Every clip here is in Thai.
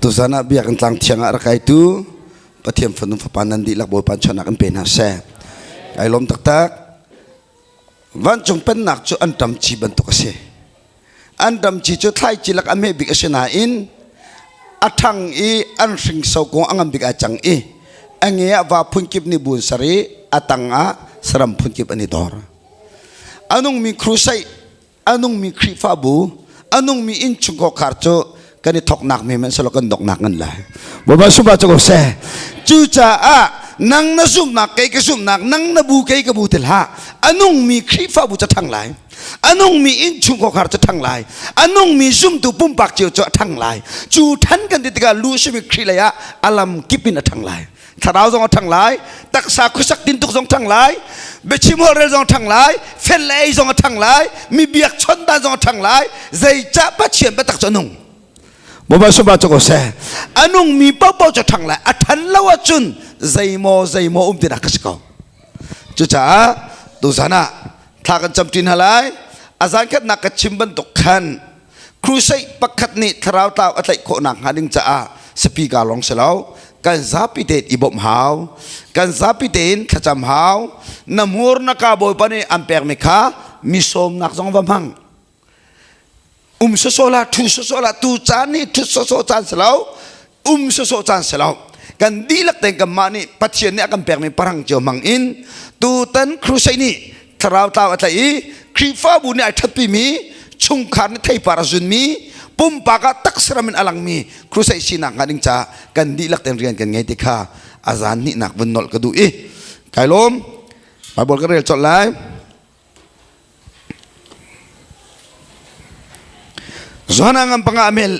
tu sana biar tentang tiang arah itu patiam fanu fapanan di lak boy pancana kan pena se ai lom tak van chung pen nak chu andam chi bentuk ase andam chi chu thai chi lak ame big ase na in athang i an sing so ko angam big achang i angya wa phunkip ni bun sari atanga saram phunkip ani dor anung mi krusai anung mi khrifa bu anung mi in chung ko kharcho kani thok nak me men salo kan dok nak ngan la boba suba cho se chu cha a nang na sum nak kai ka sum nak nang na bu kai ka bu tel ha anung mi khrifa bu cha thang lai anung mi in chung ko khar cha thang lai anung mi sum tu pum pak chiu cha thang lai chu than kan ti ka lu shi mi khri la ya alam kipin a thang lai tharau jong thang lai tak sa khusak tin tuk jong thang lai bechimol re jong thang lai fel lai jong thang lai mi biak chon da jong thang lai zai cha pa chiem pa tak chonung boba suba cho se anung mi pa pa cha thang lai athan lawa chun zaimo umtina kasko chu cha tu sana thakan chamtin halai azan khat nak chimban tok khan krusai pakhat ni tharau taw atlai kho nak hading cha a sepi ka long selau kan zapi te ibom hau kan zapi ten khacham hau namur na ka boy pani amper me kha misom nak jong bamhang sosola tu chani tu soso chan selau soso chan selau kan dilak teng kamani patien ni akan permi parang jo mang in tu tan krusai ni tharau taw atlai krifa bu ni ai thatpi mi chung khan thai parazun mi pum paka taksramin alang mi krusai sinang kading cha kan dilak teng rian kan ngai tikha azan ni nak bunol kadu kailom babol ka rel chot lai zona ngam pangamel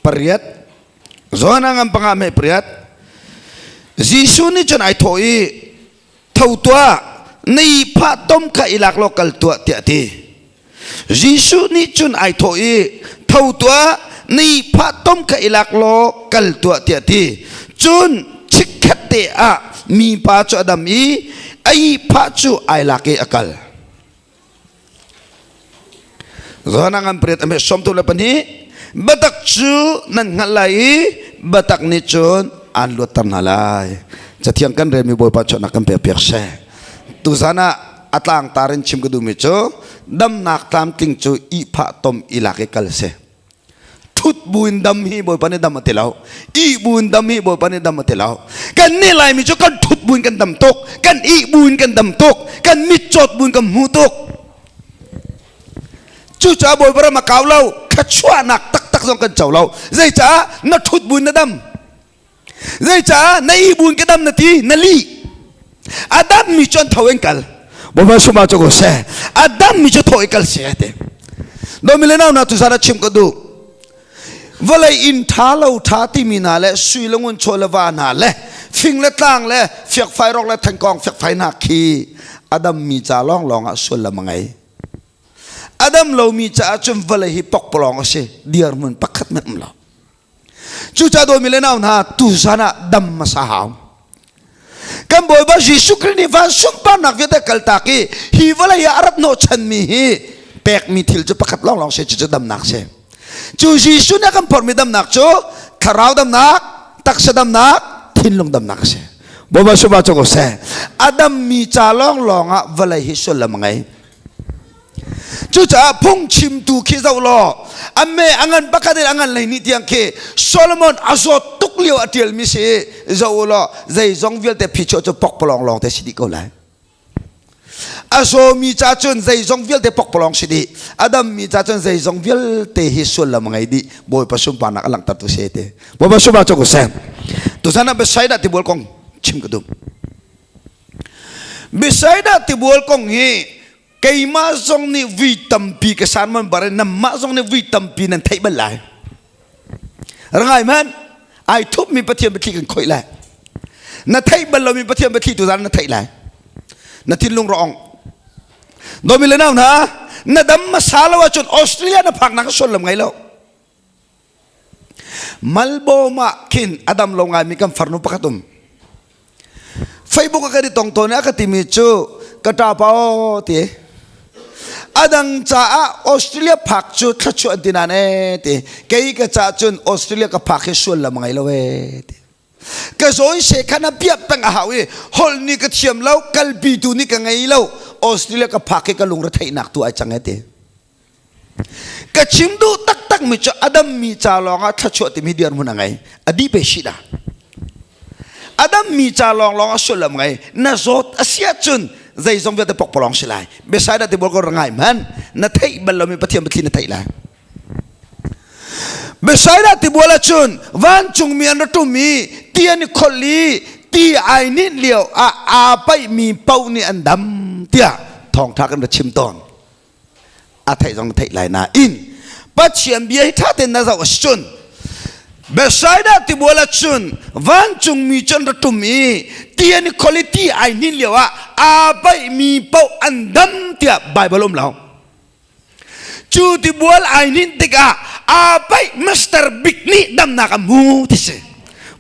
pariat zona ngam pangamel pariat jisu ni chon ai thoi thau tua nei pha tom kha ilak lokal tua tia ti jisu ni chon ai thoi thau tua nei pha tom kha ilak lokal tua tia ti chun chikhate a mi pa chu adam i ai pha chu ai lake akal zona ngam pariat ame som tu lapani batak chu nan ngalai batak ni chun an lu tam nalai chatiang kan remi boy pa chona kan pe se tu sana atlang tarin chim ku du mi chu dam nak tam ting chu i pha tom ilake kal se thut buin dam hi boy pani dam atilau i buin dam hi boy pani dam atilau kan ni lai mi chu kan thut buin kan dam tok kan i buin kan dam tok kan mi chot buin kan hu tok chu cha boy bara ma kaw lau khachwa nak tak jong kan chaw lau zai cha na thut buin na dam zai cha na i buin ka dam na ti na li adam mi chon thawen kal boba suma cho go se adam mi cho thoi kal se te do milena na tu sara chim ko du valai in thalo thati mi na le sui longun cholawa na le fing le tang le fiak phai rok le thang kong fiak phai na khi adam mi cha long a sul la mangai adam lo mi cha chum valai hi pok polong ase diar mun pakhat met mlo chu cha do milena na tu sana dam masahau kan boy ba jisu krini van sumpa nak vete kaltaki hi valai arat no chan mi hi pek mi thil chu pakhat long se chu dam nak se chu jisu na kan por mi dam nak chu tharau dam nak tak sadam nak thin long dam nak se boba suba chu ko se adam mi cha long a valai hi sul la mangai chu cha phung chim tu khi zau lo amme angan bakadel angan lai ni tiang ke solomon azot tuklio atiel mi se zau lo zai zong vil te phicho chu pok polong long te sidi ko lai aso mi cha chun zai zong vil te pok polong sidi adam mi cha chun zai zong vil te hi sul la mangai di boy pasum panak alang tatu se te boba suba chu ko se tu sana besaida ti bol kong chim kadum besaida ti bol kong hi kay ma zong ni vitampi kesan man bare na ma zong ni vitampi nan thai ban lai rangai man ai thup mi pathiam be kan khoi lai na thai ban lo mi pathiam be tu zan na thai lai na tin lung rong do mi le naw na dam masala wa chun australia na phak na ka sol lam ngai lo malbo ma kin adam lo ngai mi kam farnu pakatum facebook ka di tong to na ka timi chu ka ta pao ti adang cha Australia phak chu thachu dinan e te kei ka cha chun Australia ka phak he sul la mangai lo e ka zoi se khana piap tang a hawi hol ni ka thiam lo kal bi tu ni ka ngai lo Australia ka phak ka lung ra thai nak tu ai chang e te ka chim du tak tak mi chu adam mi cha lo nga thachu ti mi diar mun ngai adi pe shida adam mi cha long long sul la mangai na zot asia chun zai zong te pok polong silai besai da te bol ko rangai man na thai balomi pathiam patli na thai la besai da te bola chun van chung mi an tu mi tian kholi ti ai ni liao a pai mi pau ni andam tia thong tha kan da chim ton a thai zong thai lai na in pathiam bi ai tha te na za chun besai da te bola chun van chung mi chon da tu mi tian quality ai ni liwa a bai mi pau andam tia bible lao chu ti bol ai ni tika a bai master big ni dam na ka mu ti se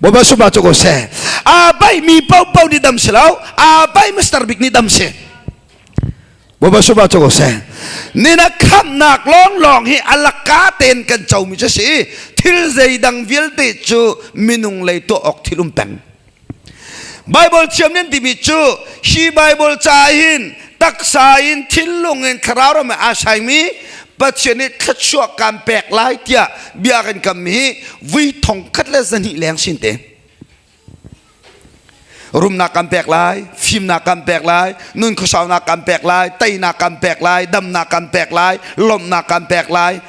bo ba su ba cho ko se a bai mi pau pau ni dam se lao a bai master big ni dam se bo ba su ba cho ko se ni na kham nak long long hi alaka ten kan chau mi che si thil zai dang vil te chu minung lei to ok thilum peng Bible chiam nen ti mi chu hi Bible cha hin tak sa in thil lung en kharau ma asai mi patcheni khachua kam pek lai tia bia kan kam mi vi thong khat la zani leng sin te rum na kam pek lai phim na kam pek lai nun khosau na kam pek lai tai na kam pek lai dam na kam pek lai lom na kam pek lai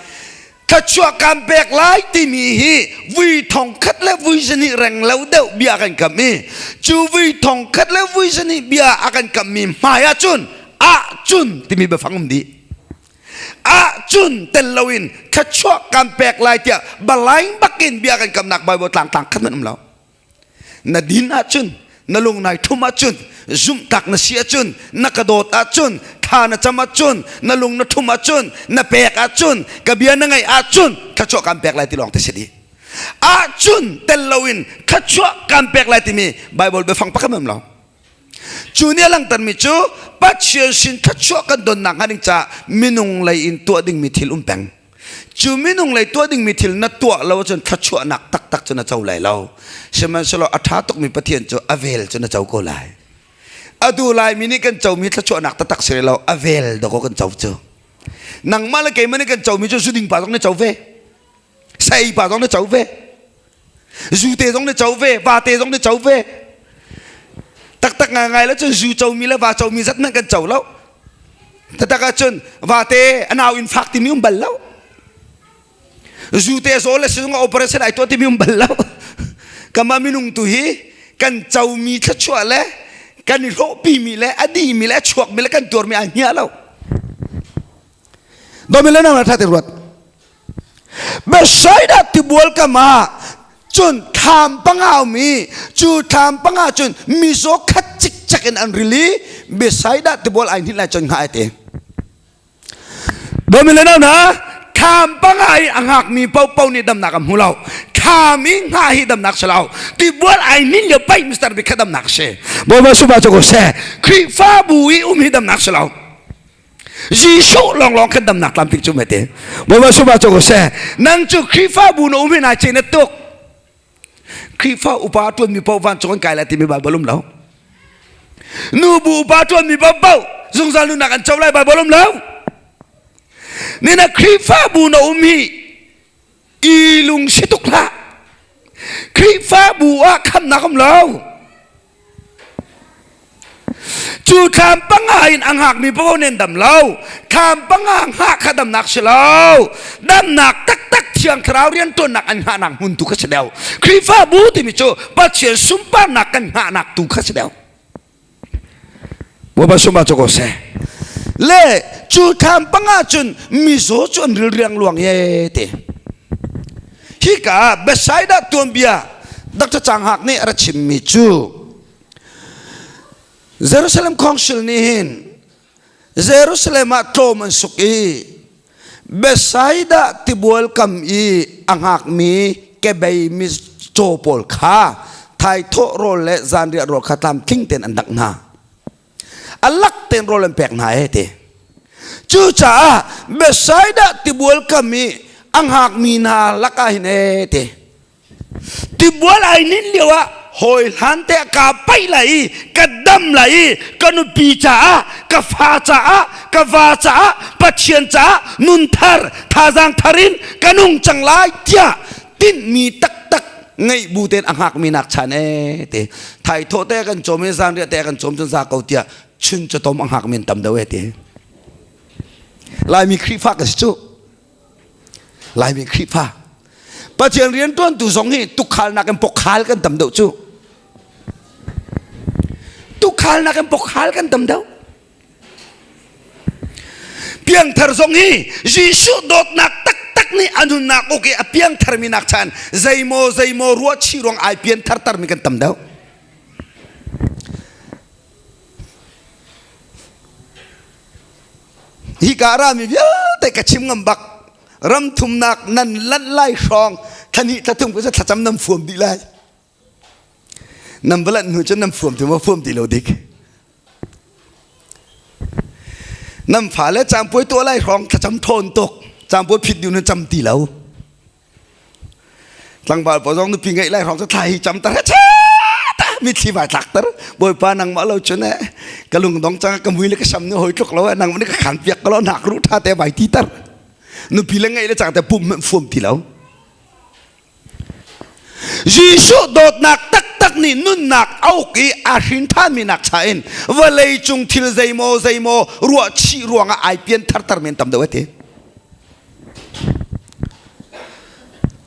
khachua kam pek lai ti mi hi vi thong khat la vi zani reng lau deu bia kan kam mi chu vi thong khat la vi zani bia akan kam mi maya chun a chun ti mi ba phangum di a chun tel lawin khachua kam pek lai tia balaing bakin bia kan kam nak bai bo tlang tlang khat nam lo na din a chun na lung nai thuma chun zum tak na sia chun na kadot a chun tha na chama chun na lung na thuma chun na pek a chun kabia na ngai a chun khachua kam pek lai ti long te sedi a chun tel lawin khachua kam pek lai ti mi bible be phang pakam lo chu ne lang tan mi chu pathian sin khachua kan don nak haning cha minung lai in to ding mi thil peng chu minung lai to ding mi thil na to lo chon khachua nak tak tak chona chau lai lo seman solo atha tok mi pathian chu avel chona chau ko lai adu lai mini kan chau mi khachua nak tak tak se lo avel do ko kan chau chu nang mala ke mani kan chau mi chu suding pa dong na chau ve sai pa dong na chau ve zu te dong na chau ve va te dong na chau ve tak tak ngai la chun zu chau mi la va chau mi zat na kan chau lo tak ka chun va te anau in fact ti mi bal lo zu te so le sung operation ai to ti mi bal lo kama minung tu hi kan chau mi khachua le kan ro pi mi le adi mi le chuak mi le kan tor mi a nya lo do mi le na tha te ruat be sai da ti bol kama chun tham pangau mi chu tham panga chun mi so khat chik chak en an really beside that the ball I need la chun ngai te do mi le na tham pangai angak mi pau pau ni dam nak am hulau khami ngai dam nak salau ti bol I need le pai Mr. Bi khadam nak se bo ba su ba cho ko se kri fa bu i hi dam nak salau ji shu long long khadam nak lam tik chu mete bo ba su ba cho ko se nang chu kri fa bu no mi na che na tok khi pha upa tuan mi pau van chon kai la ti mi ba bolum lao nu bu upa tuan mi ba pau zung zal nu nak an chau lai ba bolum lao ni na khi pha bu no mi i lung situk la khi pha bu a kham na kham lao chu tham pangai ang hak mi pau nen dam lao tham pangang ha khadam nak selo dam nak tak tak chiang khrau rian ton nak an ha nak hun tu kha sedau krifa bu ti mi cho pathian sumpa nak kan ha nak tu kha sedau bo ba sumpa cho ko se le chu tham panga chun mi zo chon ril riang luang ye te hi ka beside that ton bia dr chang hak ni ara chim mi chu Jerusalem Council ni hin Jerusalem at Roman suki besaida tibual kam i angak mi kebay mi chopol kha thai tho role zanria ro khatam king ten andak na alak ten role pek na ete จูจ่าเบสไซด์ติบัวกามีอังหักมีนาลักหินเตติบัวไอ้นินเดียวะหอยหันเตะกาไปไหลกระดำไหลกันุปีจ่ากะฟ้าจ่ากะฟ้าจ่าปัจเจียนจ่านุนทาร์ทาจังทารินกันุงจังไลเตียตินมีตักตักไงบูเตนอังหักมีนักชันเตไทยโทเตกันโจมเซานเรียเตกันโจมจนซาเกาเตียชุนจะต้มอังหักมีนตำเดวเตลายมีครีฟ้ากันสิจูลายมีครีฟ้าปัจเจียนเรียนต้นตุสงหีตุกขานนักกันปกขานกันตำเดวจูตุกขานนักกันปกขานกันตำเดวเพียงเธอสงหียิสุดดนักตักตักนี่อนุนักโอเคเพียงเธอมีนักชันใจโมรัวชีรวงไอเพียงเธอมีกันตำเดวฮิการามีเยอะแต่กระชิมงำบักรำทุมนักนั่นลั่นไล่ครองท่านี้ถ้าทุ่งก็จะจำน้ำฟ่วมดีเลยน้ำบลันหนูจะน้ำฟ่วมถึงว่าฟ่วมดีเราดิกน้ำฝาและจามป่วยตัวไล่ครองถ้าจำโทนตกจามป่วยผิดอยู่นั่นจำตีเราตั้งบาลปอจองนึกพิงไงไล่ครองจะไทยจำตาเช่มีที่บาดหลักตร์บอยปานังมาเราชนะกะลุงดองจังกะมุยเล็กซ้ำเนื้อหอยทุกเรานังมันก็ขันเปียกก็เราหนักรู้ท่าแต่ใบที่ตร์นุพิเลงไงแล้วจังแต่ปุ่มมันฟุ่มที่เรายิสุโดดหนักตักตักนี่นุ่นหนักเอากี่อาชินท่านมีหนักใช่เองว่าเลยจงทิลใจโมรัวชีรัวงไอเปียนทัร์เมียนตำเดวเต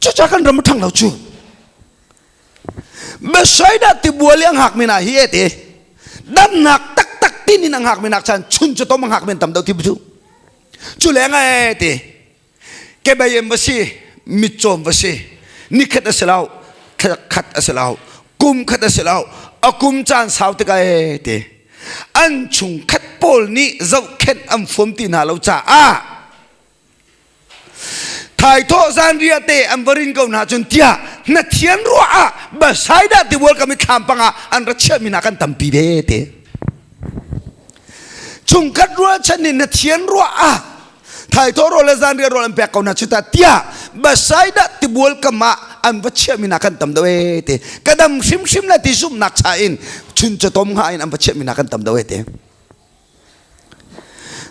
จะจักันรำทั้งเราจูเบสไซด์ติบัวเลี้ยงหักมีนาเฮียเตดันหักตักตักที่นี่นังหักมีนักชันชุนจะต้องมังหักเป็นตำเดาที่บุจูจูเลี้ยงไงเตแกไปเยี่ยมบสิมิจฉมบสินิคัดเสลาวขัดเสลาวกุมขัดเสลาวอากุมจานสาวตะไกเตอันชุงขัดโพลนี่เจ้าเข็นอัมฟมตีนาเราจ้าไทยโทษานเรียเตอัมบรินกาวนาจนเตียนัดเทียนรัวบะไซด์ติบัวกามิขามปังอันรัชมินักันตัมปีเบเตชุงขัดรัวชนินนัดเทียนรัวไทยโทษโรเลซานเรียโรเลมเปกาวนาชุตาเตียบะไซด์ติบัวกามาอันรัชมินักันตัมเดเวเตกระดมชิมละติซุมนักชาอินชุนจะต้มหาอินอันรัชมินักันตัมเดเวเต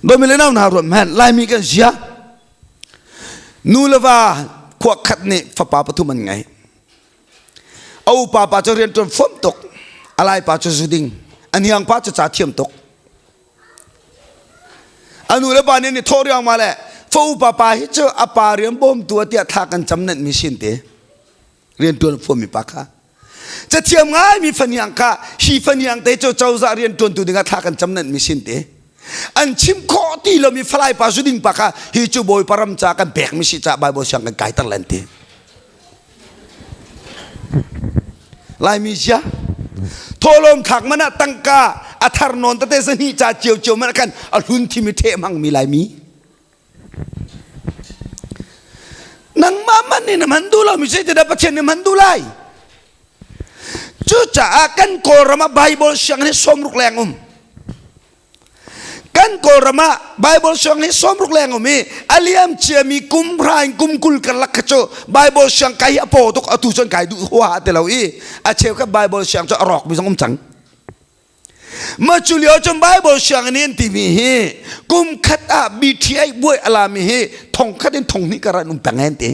โดยมีเลนาวนารุมแมนไลมีกันเสียนูเลว่าขวกขัดนี่ฟ้าป่าปฐุมันไงเอาป่าจะเรียนจนฝนตกอะไรป่าจะสุดิงอันยังป่าจะจ่าเทียมตกอันนูเลว่านี่ทอรียงมาแล้วฟ้าป่าฮิเจออาป่าเรียนบ่มตัวเตี้ยทากันจำเนินมิสินเตเรียนตัวฝนมีปากค่ะจะเทียมง่ายมีฟันยังค่ะฮีฟันยังเตเจ้าจะเรียนตัวดึงทากันจำเนินมิสินเตอันชิมข้อที่เรามีฟลายปาสุดิงปากะฮิจูบอยปรำจากกันแบกมิสิจากใบบช่างกันไกตะลันตีลายมิจ้าโทลมขักมันตั้งกาอัธารนนตเตสนีจ่าเจียวมันกันอรุณที่มิเทมังมีลายมีนังมามันนี่นะมันดูเราไม่ใช่จะได้ประเทศนี่มันดูไลจู่จ่ากันโกรมาไบเบิลช่างนี้สมรุกแรงกันโกรมาไบเบิลช่างนี้สมรุกแรงมีอาลียมเชียมีกุมพรายกุมกุลกันลักขโจไบเบิลช่างไก่อโปตุกอตุจนไก่ดูหัวแต่เราอาเชียวกับไบเบิลช่างจะอรอกมีสองจังมาจุเลียวจนไบเบิลช่างนี้ที่มีกุมขัดบีทีไอบุยอลามีทองขัดเป็นทองนี้กระนุ่มแปงเงินตี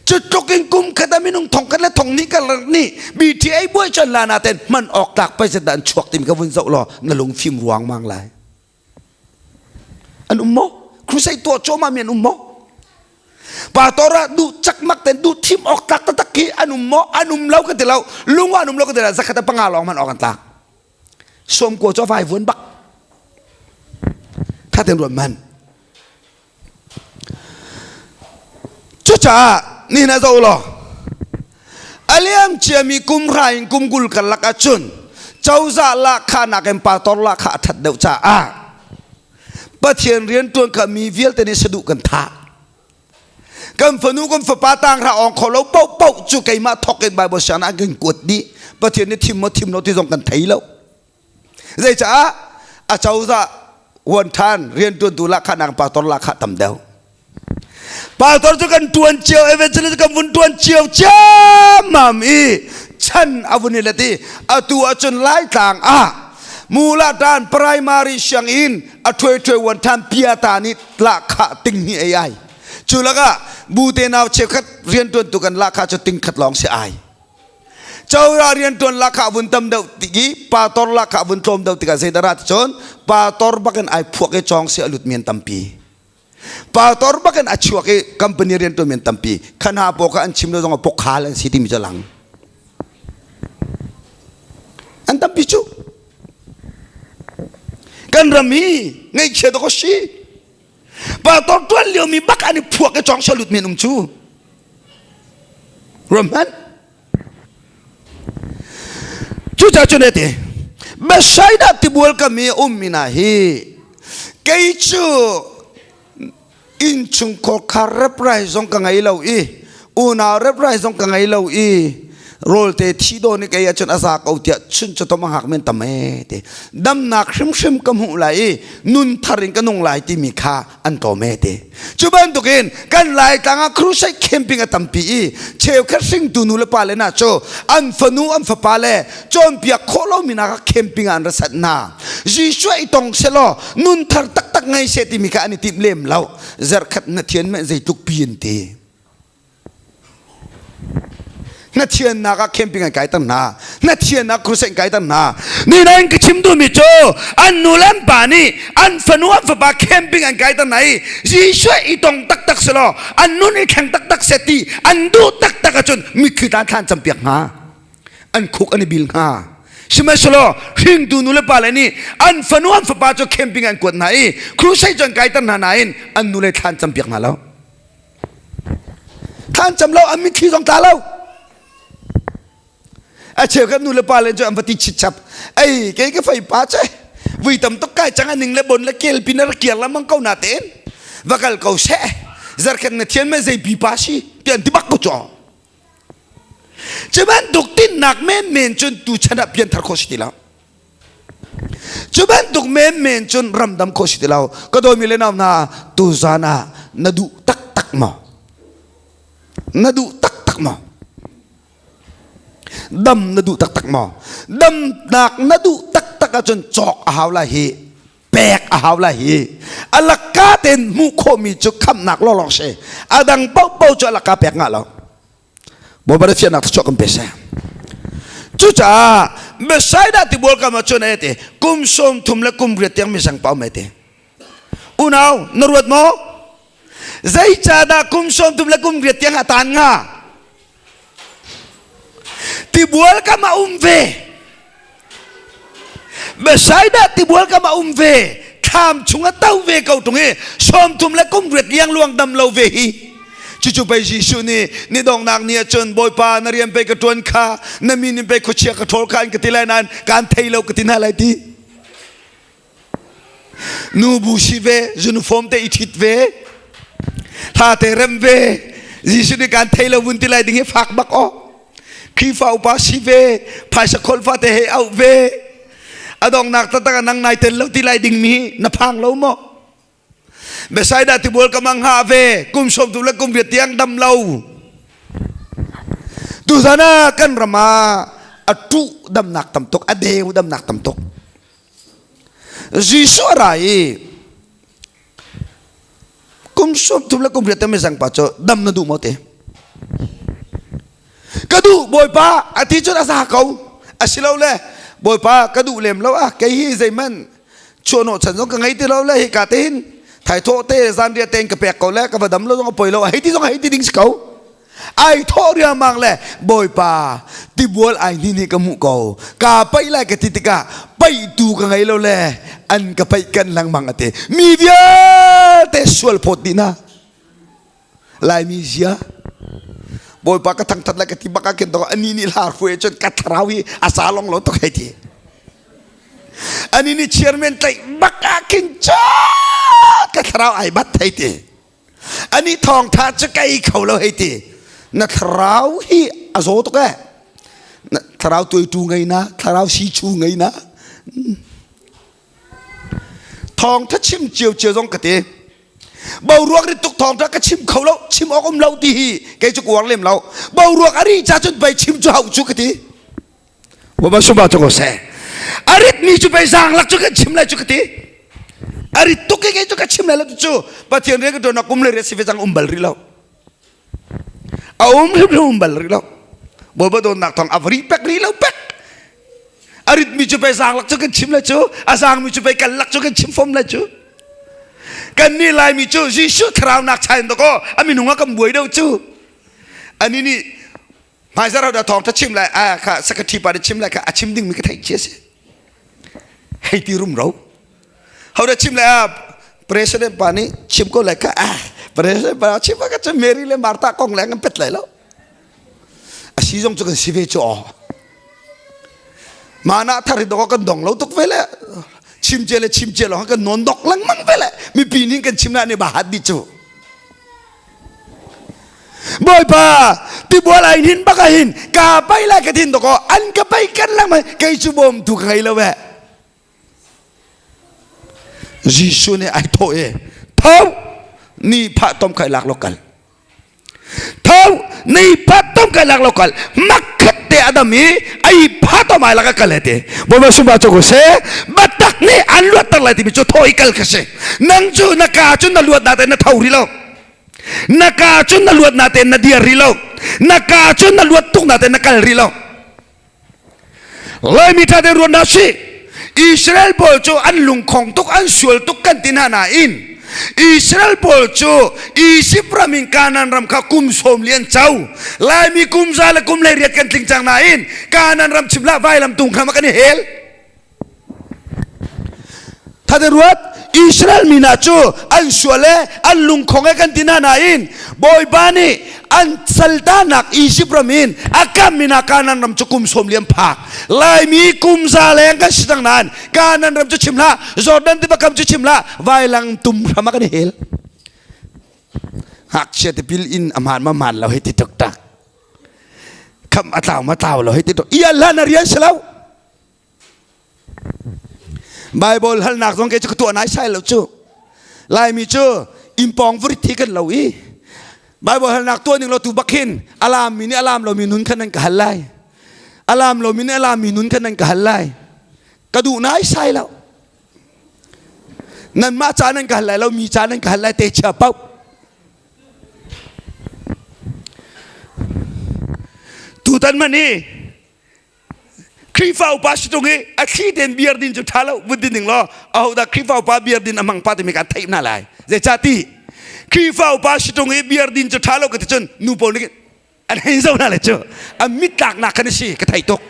จุดตกinกุมขัดมีนุ่งทองขัดและทองนี้กระนี่บีทีไอบุยจนลานาเต็นมันออกจากไปเสด็จฉวกติมกับวันเสาร์รอนลงฟิล์มรวงมังลายอันอุโมครูใส่ตัวโจมาเมียนอุโมป่าตอระดูจักมักแต่ดูทิมออกตักตะกี้อันอุโมอันอุมเล่ากันแต่เราลุงว่าอันอุมเล่ากันแต่เราสักแต่ปังงาลองมันออกกันตากสมกัวเจ้าไฟฝนบักถ้าเต็มรวมมันจุจ้านี่นะเจ้าหล่ออาเลียมเชียมีกุมไรกุมกุลกันลักจุนเจ้าจะลักขานักเอ็มป่าตอระขาทัดเดวจ้าประเทศเรียนตัวกับมีเวลแต่ในสะดุกันท่ากันฝนุกันฝปาตังเราอองขอเราเป่าจุกไอมาทอกกันใบบชนะกันกดดีประเทศนี้ทีมเราที่ส่งกันไทยแล้วใจจ้าอาเจ้าจะ วันท่านเรียนตัวละขนางปาตอละขะตำเดวปาตอจะกันตวนเจียวเอเวนเจลิสกันวุนตวนเจียวจ้ามามีฉันอาวุนิลตีอตัวจนไล่ต่างมูลาดานปรายมาริช่างอินถวยวันท่านพิยาตานิละขะติงนี่ไอ้จุลกะบูเตนาวเชคัดเรียนตัวกันละขะจะติงขัดลองเสียไอเจ้าเรียนตัวละขะบุญตำเดาติกีปาตอละขะบุญตมเดาติกาเซดารัตจนปาตอร์บักันไอพวกไอจองเสียลุดเมียนตัมปีปาตอร์บักันไอชัวกไอคัมปานีเรียนตัวเมียนตัมปีขันหาปกอันชิมเราต้องปกขาลันสิที่มิจลังอันตัมปีจูกันรามีไงเชื่อตัวก็ชีปาตอร์ตัวเลี้ยวมีบักอันนี้พวกไอจองเสียลุดเมียนจูรวมมันจุดจุดนี้ไม่ใช่ดับที่บัวก็มีมินาฮีเกย์จูอินชุงโคคาร์เรปไรซ์งกังไงเล่าอุณาเรปไรซ์งกังไงเล่าโรลเตที่โดนเกย์จนอาสาเขาเดียชุนจะต้องมาหักเมนตามเตดำนักชิมกำหูไหลนุนทาริงกันนงไหลที่มีค่าอันโตเมเตจุบันตุกินกันไหลต่างครูใช้แคมปิ้งตัมปีเชลแค่สิ่งตูนุเลปาเลนะโจอันฟนูอันฟปาเลจอมเปียโคโลมินาแคมปิ้งอันรัศนาจีช่วยตรงเสลอนุนทาร์ตักไงเสติมีค่าอันติมเล่มเล่าจาร์ขัดนัดเทียนแม่ใจตุกปีนเตนัดเชียนนักแคมปิ้งกันไกตั้งนานัดเชียนนักครูเซนไกตั้งนานี่นั่นก็ชิมดูมิโจอันนูลันปานี่อันฟนูอันฟบาแคมปิ้งกันไกตั้งไหนจีช่วยอีตรงตักสโลอันนู้นอีแข่งตักเสตีอันดูตักจนมีคือการทานจำเปียกงาอันคุกอันบิลงาใช่ไหมสโลหิงดูนูเลปาเลยนี่อันฟนูอันฟบาจะแคมปิ้งกันกวดไหนครูเซนจนไกตั้งนาไหนอันนู้นเลยทานจำเปียกงาแล้วทานจำเราอันมีขี้สองตาแล้วเชื่อกันนู่นเลยปาเลยจนอันปฏิชิตชับไอ้แกก็ไฟป้าใช่วิตำตกใกล้จังอันหนึ่งเลยบนเลยเกลปินาร์เกียร์แล้วมันเขาหน้าเต้นว่ากันเขาเช่จาร์กันเนี่ยเทียนไม่ใช่ปีป้าชีเตียนที่บักก็จ่อจะมันดุกตินหนักแม่เมนจนตูชนะเพียนทาร์โคสิติแล้วจะมันดุกแม่เมนจนรำดำโคสิติแล้วก็โดยมีเล่นเอาหน้าตูซานานาดูตักมานาดูตักมาดำนาดูตักมาดำหนักนาดูตักจนจอกอาหาวละเฮแปกอาหาวละเฮอลักกาเต็นมุโคมีจุคำหนักล่อหลอกเชอดังเป้าจะอลักกาแปกงะแล้วบ่บริเชียนักจอกกันเปเซ่จุจ้าไม่ใช่ได้ที่บอกกันมาจนเอเตกุมส่งทุ่มและกุมเรียดยังไม่สั่งเป้าเมเตอุณาวนรวดโมใจจ้าได้กุมส่งทุ่มและกุมเรียดยังตานงาtibual kama umve besaida tibual kama umve tham chunga tau ve kau tunge som tum le kum ret yang luang dam lo ve hi chu pai jisu ni dong nak ni chon boy pa na riam pe ka ton kha na min pe ko chia ka thol khan ka tilai nan kan thei lo ka tin halai ti nu bu si ve junu form te itit ve ha te rem ve jisu ni kan thei lo bun tilai ding he phak bak o khi phao pa si ve phai sa khol fa te he au ve adong nak ta ta nang nai tel lo ti lai ding mi na phang lo mo be sai da ti bol ka mang ha ve kum som tu la kum việt tiang dam lo tu sana kan rama atu dam nak tam tok adeu dam nak tam tok jisu rai kum som tu la kum việt tiang me sang pa cho dam na du mo te kadu boy pa ati chon asa kau asilau le boy pa kadu lem lo kai hi zai man chono chan jong ka ngai ti lo le hi ka tin thai tho te zan ria ten ka pek ko le ka badam lo jong poi lo hi ti jong hi ti ding kau ai tho ria mang le boy pa ti bol ai ni ka mu ko ka pai lai ka ti ka pai tu ka ngai lo le an ka pai kan lang mang ate mi via te sual pot dina lai mi sia boy pa ka thang that la ka ti ba ka ken to ani ni la fu e chon ka tharawi asalong lo to kai ti ani ni chairman tai ba ka ken cha ka tharau ai bat thai ti ani thong tha cha kai khau lo hai ti na tharau hi azo to ka na tharau tu ngai na tharau si chu ngai na ทองถ้าชิมเจียวเจียวตรงกะติเบารวกนี่ตุกทองถ้าก็ชิมเขาแล้วชิมออกอมเราดีแกจะกวางเล่มเราเบารวกอันนี้จะจนไปชิมจะเอาจุกติว่ามาสุบาจุกเสอันนี้นี่จุไปจางลักจุกชิมเลยจุกติอันนี้ตุกแกจุกชิมเลยแล้วจุปะเทียนเรียกโดนนักเรียกสิเวจังบัลริเราเอาบัลริเราบ่โดนนักทองอัฟรีเป็กริเราเป็กอันนี้มีจุไปจางลักจุกชิมเลยจุอาจางมีจุไปกันลักจุกชิมฟอมเลยจุกันนี่ลายมีจูยิสุคราวนักชายตัวก็อามีหนุ่มก็บวยเดียวจูอันนี้นี่หมายถึงเราได้ทองถ้าชิมเลยค่ะสักทีปาได้ชิมเลยค่ะชิมดิ้งมีกระไทยเชี่ยสิให้ตีรุ่มเราเขาได้ชิมเลยประเทศเดปานี่ชิมก็เลยค่ะประเทศเดปาชิมก็จะเมรีเลยมาร์ตากองแรงกันเป็ดเลยแล้วซีจงจะกันสิเวจ่อมาหน้าทาริดก็กันดองเราตุกเวลชิมเจลเราก็นอนดอกลังมังไปเลยมีปีนี้กันชิมน่ะในบาหัดดิจูบ่อยป่ะที่บัวไหลหินปะกะหินกาไปแล้วกะทินตก็อันก็ไปกันลังมันไกจูบอมถูกใครแล้วแวะยิสุเนี่ยไอ้โตเท่านี่พระต้มไข่หลักโลกันเท่านี่พระต้มไข่หลักโลกันมักขัดเตะอดามีไอ้พระต้มไข่หลักกันเลยเตะบ่มาสุบาโจกุเสบัดตักนี่อันลวดตั้งเลยที่มีจุดโถอีกกันเสนังจูนักกาจุนนัลวดนาเตนเท่าริโลนักกาจุนนัลวดนาเตนนาเดียริโลนักกาจุนนัลวดตุกนาเตนนักกัลริโลเลยมีท่าเดรวนนาชีอิสราเอลบอกจูอันลุงของตุกอันสวลตุกกันตินานาอินอิสราเอลบอกจูอิสิปรามิงกานันรำข้ากุมสมเลียนเจ้าลายมีกุมซาและกุมเลยเรียกกันติงจังนาอินกานันรำชิมละไว้ลำตุงข้ามากันเฮลท่าเดรวดอิสราเอลมีนาจูอันสวลอันลุงของกันตินานาอินบอยบานีอันสัลตานักอิสิปรามินอากามินาการนันรำจุกุมสมเลียมผักลายมีกุมซาเลงกันสิตั้งนานการนันรำจุชิมละจอดันที่บักคำจุชิมละไว้ลังตุมทำมากันเฮลหักเชตพิลอินอามันมามันเราให้ติดตกตักคำอัตาวมาตาวเราให้ติดตกอีอัลลานาเรียนเสลาไบเบิลฮัลนักต้องเกจตัวไหนใช่เราจูลายมีจูอิมปองฟริติกันเราอีไบเบิลฮัลนักตัวหนึ่งเราตูบักหินอัลามมีนี่อัลามเรามีนุนขันนันกันไลอัลามเรามีนี่อัลามมีนุนขันนันกันไลกระดูไหนใช่แล้วนั่นมาจานันกันไลเรามีจานันกันไลเตชะเป้าตูตันมันนี่ครีฟ้าอุปาสิตรงนี้อาคีเดนเบียร์ดินจุดท้าแล้ววุฒิหนึ่งล้อเอาแต่ครีฟ้าอุปาเบียร์ดินอมังปาติมีการไทยน่าไรเจจาตีครีฟ้าอุปาสิตรงนี้เบียร์ดินจุดท้าแล้วก็จะจนนูโปนี่อันนี้เจ้าน่าเลยเจ้าอันมิตรหนักหนักกันสิก็ไทยตก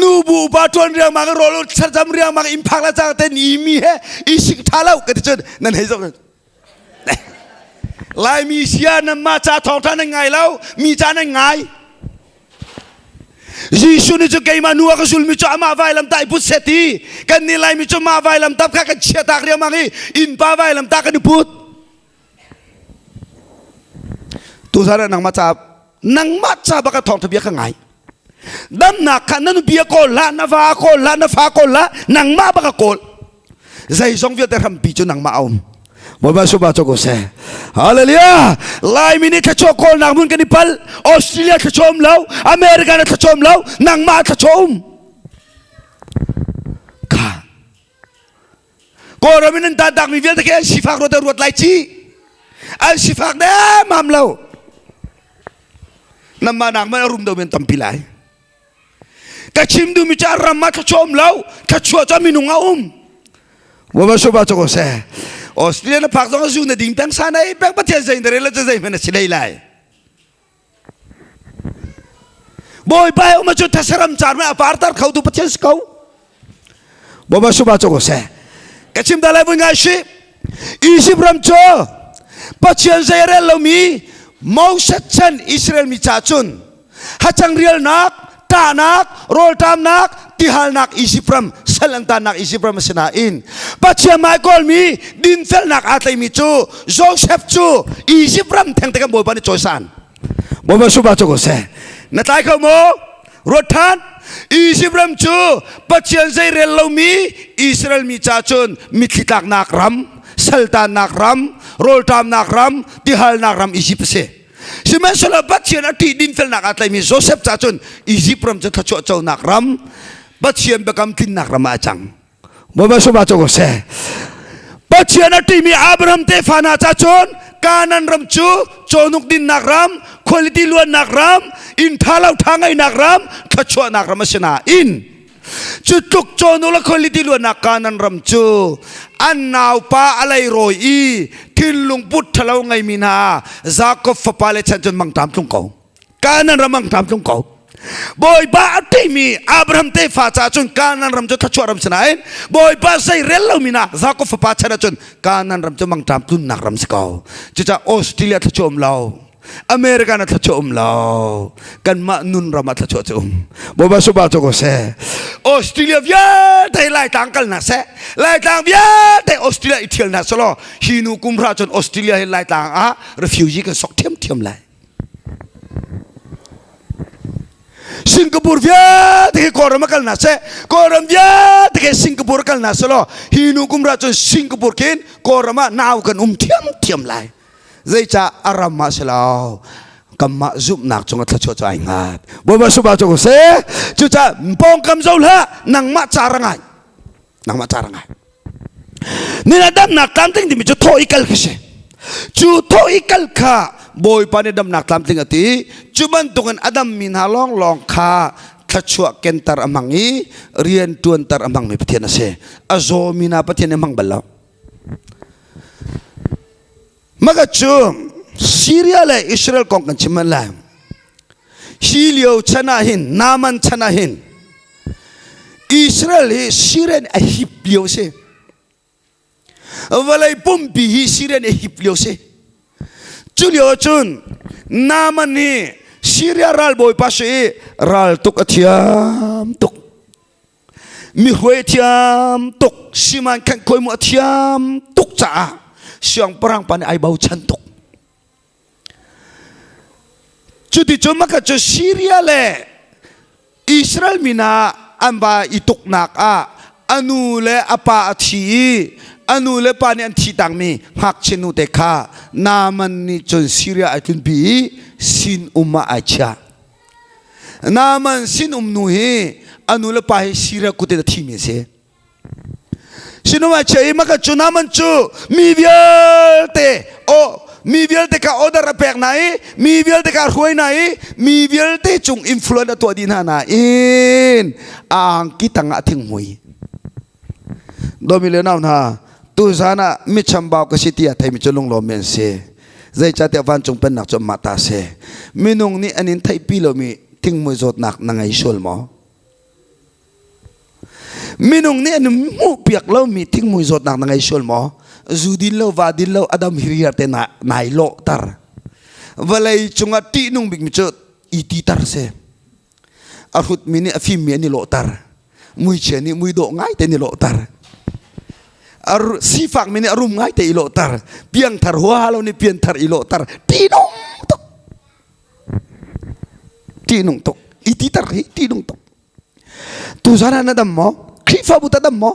นูบูปาทวนเรียงมังโรลชัดจำเรียงมังอิมพักละจากเต็นอีมีเฮอิสิกท้าแล้วก็จะจนนั่นให้เจ้าลายมีเสียนมาจ่าทองท่านยังไงแล้วมีจ่ายังไงยิสุนี่จะเกี่ยมานัวก็สุลมิจ่ามาไว้ลำตาอิพุทธเศรษฐีกันนี่ลายมีจ่ามาไว้ลำตาข้ากันเชียตากเรียมังอินป้าไว้ลำตากันพุทธตัวสารนังมาจ่าบักทองทะเบียข้างไงดำหนักขันนั้นเบียโกลละนาฟ้าโกลละนาฟ้าโกลละนังมาบักโกลใจสองเวียดแต่ทำปีจนนังมาเอาบ่มาสุบาโจโกเซฮาเลลูยาลายมินิทะโชโกนางมุนกันนิพัลออสเตรเลียทะโชมเล่าอเมริกันทะโชมเล่านางมาทะโชมค่ะโกรามินันตาดักมีเวียนตะเกียสิฟักรถรวดไล่จีอันสิฟักเด้มามเล่าน้ำมานางมันอารมณ์เดิมเป็นตัมพิไลกะชิมดูมิจารามาทะโชมเล่าทะชัวจะมีนุ่งอาบ่มาสุบาโจโกเซออสเตรเลียพักต้องสู้ในดิ่งแปงซาในแปงประเทศใจในเรื่องจะใจมันสิได้ไล่บ่อยไปออกมาจุดทัศรำจารไม่อาปาร์ตาเขาดูประเทศเขาบ่มาสุบาโจโกเซกระชิมได้เลยวันไงสิอิสิบรำโจประเทศใจเรื่องเรามีมอสัชันอิสราเอลมีจ่าจุนฮัจังเรียลนักตานักโรลตามนักที่ฮัลนักอิสิพรัมเซลันตานักอิสิพรัมสนาอินปัจเจไมเคิลมีดินเฟลนักอาตมีจูโจเซฟจูอิสิพรัมแทงแต่กันบ่อยปานจอยสันบ่มาสุบาโจโกเซนัดไล่เขาโมรถทัน อียิปต์รำจูปัจจัยใจเรลเรามีอิสราเอลมีจ่าจนมิถิตากนักรำสัลตานนักรำโรลตามนักรำติฮัลนักรำอียิปต์เสใช่ไหมสลับปัจจัยนักที่ดินเฟลนักอะไรมีโจเซฟจ่าจนอียิปต์รำจะทัชเจ้านักรำปัจจัยเบกำทินนักรำมาจังบ่มาสุบาจก็เสปัจจัยนักที่มีอับราฮัมเตฟานาจ่าจนkanan ram chu chonuk din nak ram quality luan nak ram in thalau thangai nak ram thachwa nak ram asena in chutuk chonula quality luan nak kanan ram chu an naw pa alai roi i thinlung put thalau ngai mina jacob fapale chanchon mangtam tlung ko kanan ram mangtam tlung ko boy ba ati mi abraham te fa cha chun kanan ram chu thachwa ram sanain boy ba sai rello mina jacob fa cha chun kanan ram chu mangtam tlun nak ram sko chucha australia thachom lao america na thachom lao kan ma nun ram thachwa chum bo ba su ba chu ko se australia vya thai lai tang kal na se lai tang vya thai australia ithil na solo hinu kumra chun australia lai tang a refugee ka sok thiam thiam lai Singapore via the koram kal na se koram via the Singapore kal na solo hinu kumra chon Singapore ken korama naw kan thiam thiam lai zai cha aram ma selo kamma zup nak chong thacho cha ingat bo ba su ba cho se chu cha pong kam zo la nang ma charangai ni na dam nak tam ting di mi chu tho ikal kise chu tho ikal kha boy pane dam nak tam ting ati chuban tungan adam min halong long kha thachua kentar amangi rian tuan tar amang mi pathian ase azo mina pathian amang balaw maga chu Syria le Israel kong kan chiman la hilio chana hin naman chana hin Israel hi Syrian a hiplio se walai pompi hi Syrian a hiplio se Julio chun naman ni Syria ral boy pashe ral tuk atiam tuk mi hoi atiam tuk siman kan koi mu atiam tuk cha siang perang pan ai bau chan tuk Jadi cuma kaca Syria le Israel mina amba ituk nak anu le apa ati anu le pani anti tang mi hak chenu teka naman ni chon Syria atun bi sin umma acha naman sin nuhi anu le pahi Syria kute da thimi se sino ma chai maka chu naman chu mi vialte o mi vialte ka order apek nai mi vialte ka huai nai mi vialte chung influence to din hana in ang kitang ating mui domile naw na tu sana mi chambao ka sitia thai mi cholong lo men se zai cha te van chung pen nak chom mata se minung ni anin thai pi lo mi ting mo zot nak nangai sol mo minung ni anu mu piak lo mi ting mo zot nak nangai sol mo zudin lo vadin lo adam hiriar te na nai lo tar walai chunga ti nung big mi chot iti tar se arhut mini afim mi ni lo tar mui cheni mui do ngai te ni lo tar ar sifak mini arum ngai te ilo tar piang tar hoa lo ni pian tar ilo tar tinung tok iti tar hi tinung tok tu sana na dam mo krifa buta dam mo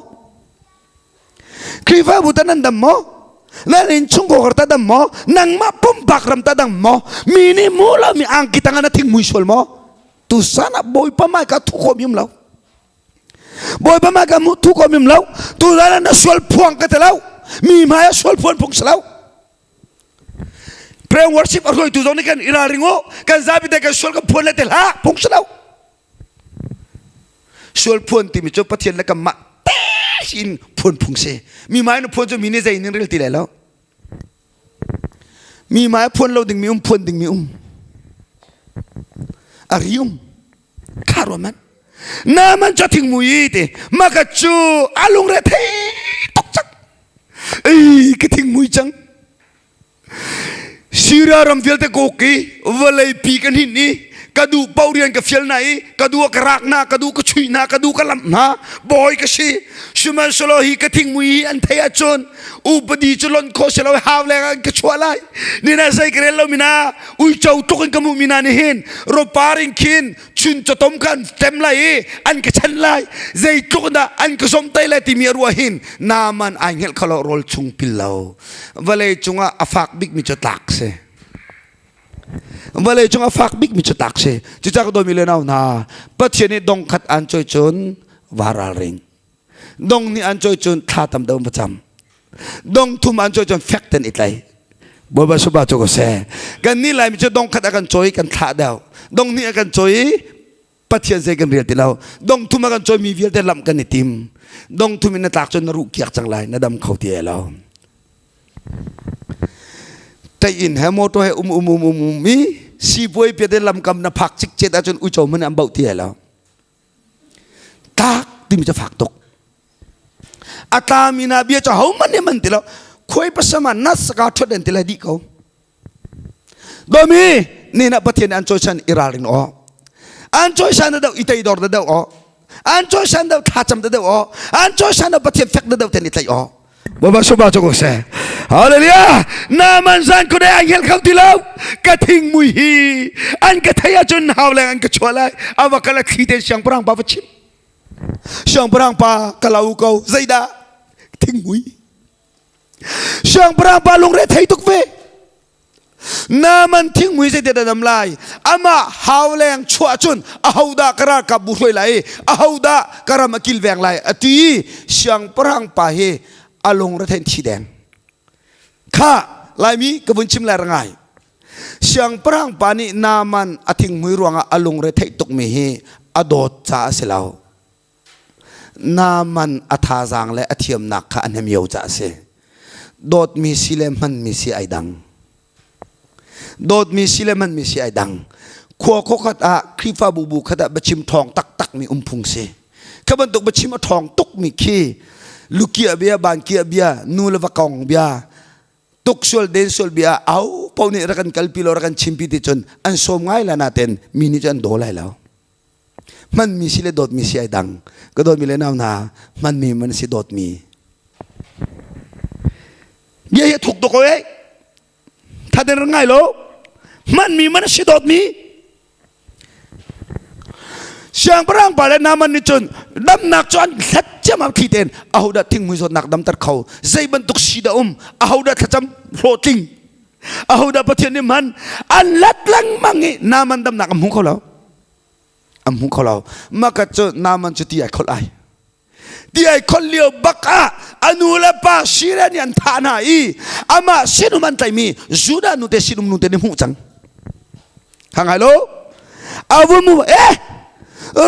krifa buta nan dam mo lain chungko karta dam mo nang ma pumbak ram ta dam mo mini mula mi ang kitanga na ting muisol mo tu sana boy pa mai ka tukom yum law boy pa maga mu tu ko mim law tu dala na sol puang ka talaw mi maya sol puang pung salaw prayer worship aroi tu zoni kan iraringo kan zabi de ka sol ka puang letel ha pung salaw sol puang ti mi cho pathian la ka ma in puang pung se mi maya no puang jo mi ne zai nin rel ti le law mi maya puang law ding mi puang ding mi arium karoman naman chating muite makachu alung re the tokchak ei kiting mui chang Syria ram vialte koki walai pi kan hin ni กระดูเปาเรียนกับเฟียลไหนกระดูกระรักนากระดูกระชุยนากระดูกระลำนาบอยกระชีชุมาสโลฮีกระทิงมุยอันเทียจนอุปดีจุลนโคเชลฮาวแรงกระชัวไลนี่น่าใส่กระเลวมินาอุยเจ้าตุกันกมุมินานี่เห็นรบปาริงคินชุนจะต้มกันเต็มไลอันกระชันไลใจตุกันดาอันกระสมไตไลที่มีรัวหินนามันอันเฮลเขาโรลชุงพิลลาววะเลยจุงอาฟักบิกมิจตักเซวันเลยจงอาฟักบิ๊กมิจุตักเชจิจักโดมิเลนานาปัจเจนี่ดงขัดอันจอยจนวาราริงดงนี่อันจอยจนท่าทำเดิมประจำดงทุ่มอันจอยจนแฟกเต็นอีกไรบ่บ่สุบะจก็เสกันนี่ไรมิจุดงขัดกันจอยกันท่าเดียวดงนี่กันจอยปัจเจเซกันเรียลติเราดงทุ่มกันจอยมีวิลเดลลำกันในทีมดงทุ่มนตักจนรุกยักจังไรนาดำเขาเตียเราแต่อินเฮโมตัวเฮมีสีบวยเปียเดลำกำนับผักจิกเจ็ดอาจนอุจจามันอันเบาเตียแล้วตากที่มันจะฝักตกอาตามีนาเบียจะหามันเนี่ยมันติแล้วคุยประสมานัสกาทดเด่นติแล้วดีเขาโดยมีนี่นะประเทศอันโจชันอิราลินอ๋ออันโจชันเดาอิตาลีดอร์เดาอ๋ออันโจชันเดาท่าจำเดาอ๋ออันโจชันเดาประเทศแฟกเดาเทนิตไลอ๋อBapak Sobat Joko saya, Haleluya. Naman san ko na angel kau tilaw, kating muhi, an kataya jun hawlang an kecuali, awak kalau kita siang perang pa pacim, siang perang pa kalau kau zaida, ting muhi, siang perang pa lung ret hai tukve, naman ting muhi zaida dalam lai, ama hawlang cua jun, ahauda karar kabuhloi lai, ahauda karar makil veng lai, ati siang perang pa he. อารมณ์ระเทนทีแดงข้าลายมีกระบุนชิมลายร่างไงเสียงปรางปานินามันอธิงมือรวงอารมณ์ระเทตุกมีเฮอโดดจ่าเสลาวนามันอธาจังและอธิยมนักข้าอันเหมียวจ่าเสโดดมีสิเลมันมีสิไอดังโดดมีสิเลมันมีสิไอดังขัวโคขัดอะครีฟ้าบูบูขัดอะบชิมทองตักตักมีพุงเสขบันตุกบชิมทองตุกมีขี้ลูกเกียเบียบานเกียเบียนูเลวกองเบียตุกส่วนเดนส่วนเบียเอาพวกนี้รักันกัลปิโลรักันชิมพิติจนอันสมง่ายละนาเต็นมินิจันโดไลแล้วมันมีสิเลดดมีสิไอดังก็โดนมีเลนาวนามันมีมันสิดดมีเย่ถูกตัวเอ้ถ้าเดินง่ายแล้วมันมีมันสิดดมีเสียงพระองค์ไปแล้วน้ำมันนี่จนดำหนักจนทัดจำมาขีดเองเอาดัดทิ้งมือจนหนักดำตัดเขาใจบรรทุกสีดำเอาดัดทัดจำโฟลติ้งเอาดัดประเทศนี้มันอันลัดลังมังงี้น้ำมันดำหนักอัมหุเขาแล้วอัมหุเขาแล้วมากระจน้ำมันจะตีไอคนไอตีไอคนเลี้ยวบักอาอนุลปาชีเรนียนฐานะอีอามาสินุมันไตมีจูดานุเตสินุมนุเตนิมุจังฮังไงโลอาวุมุ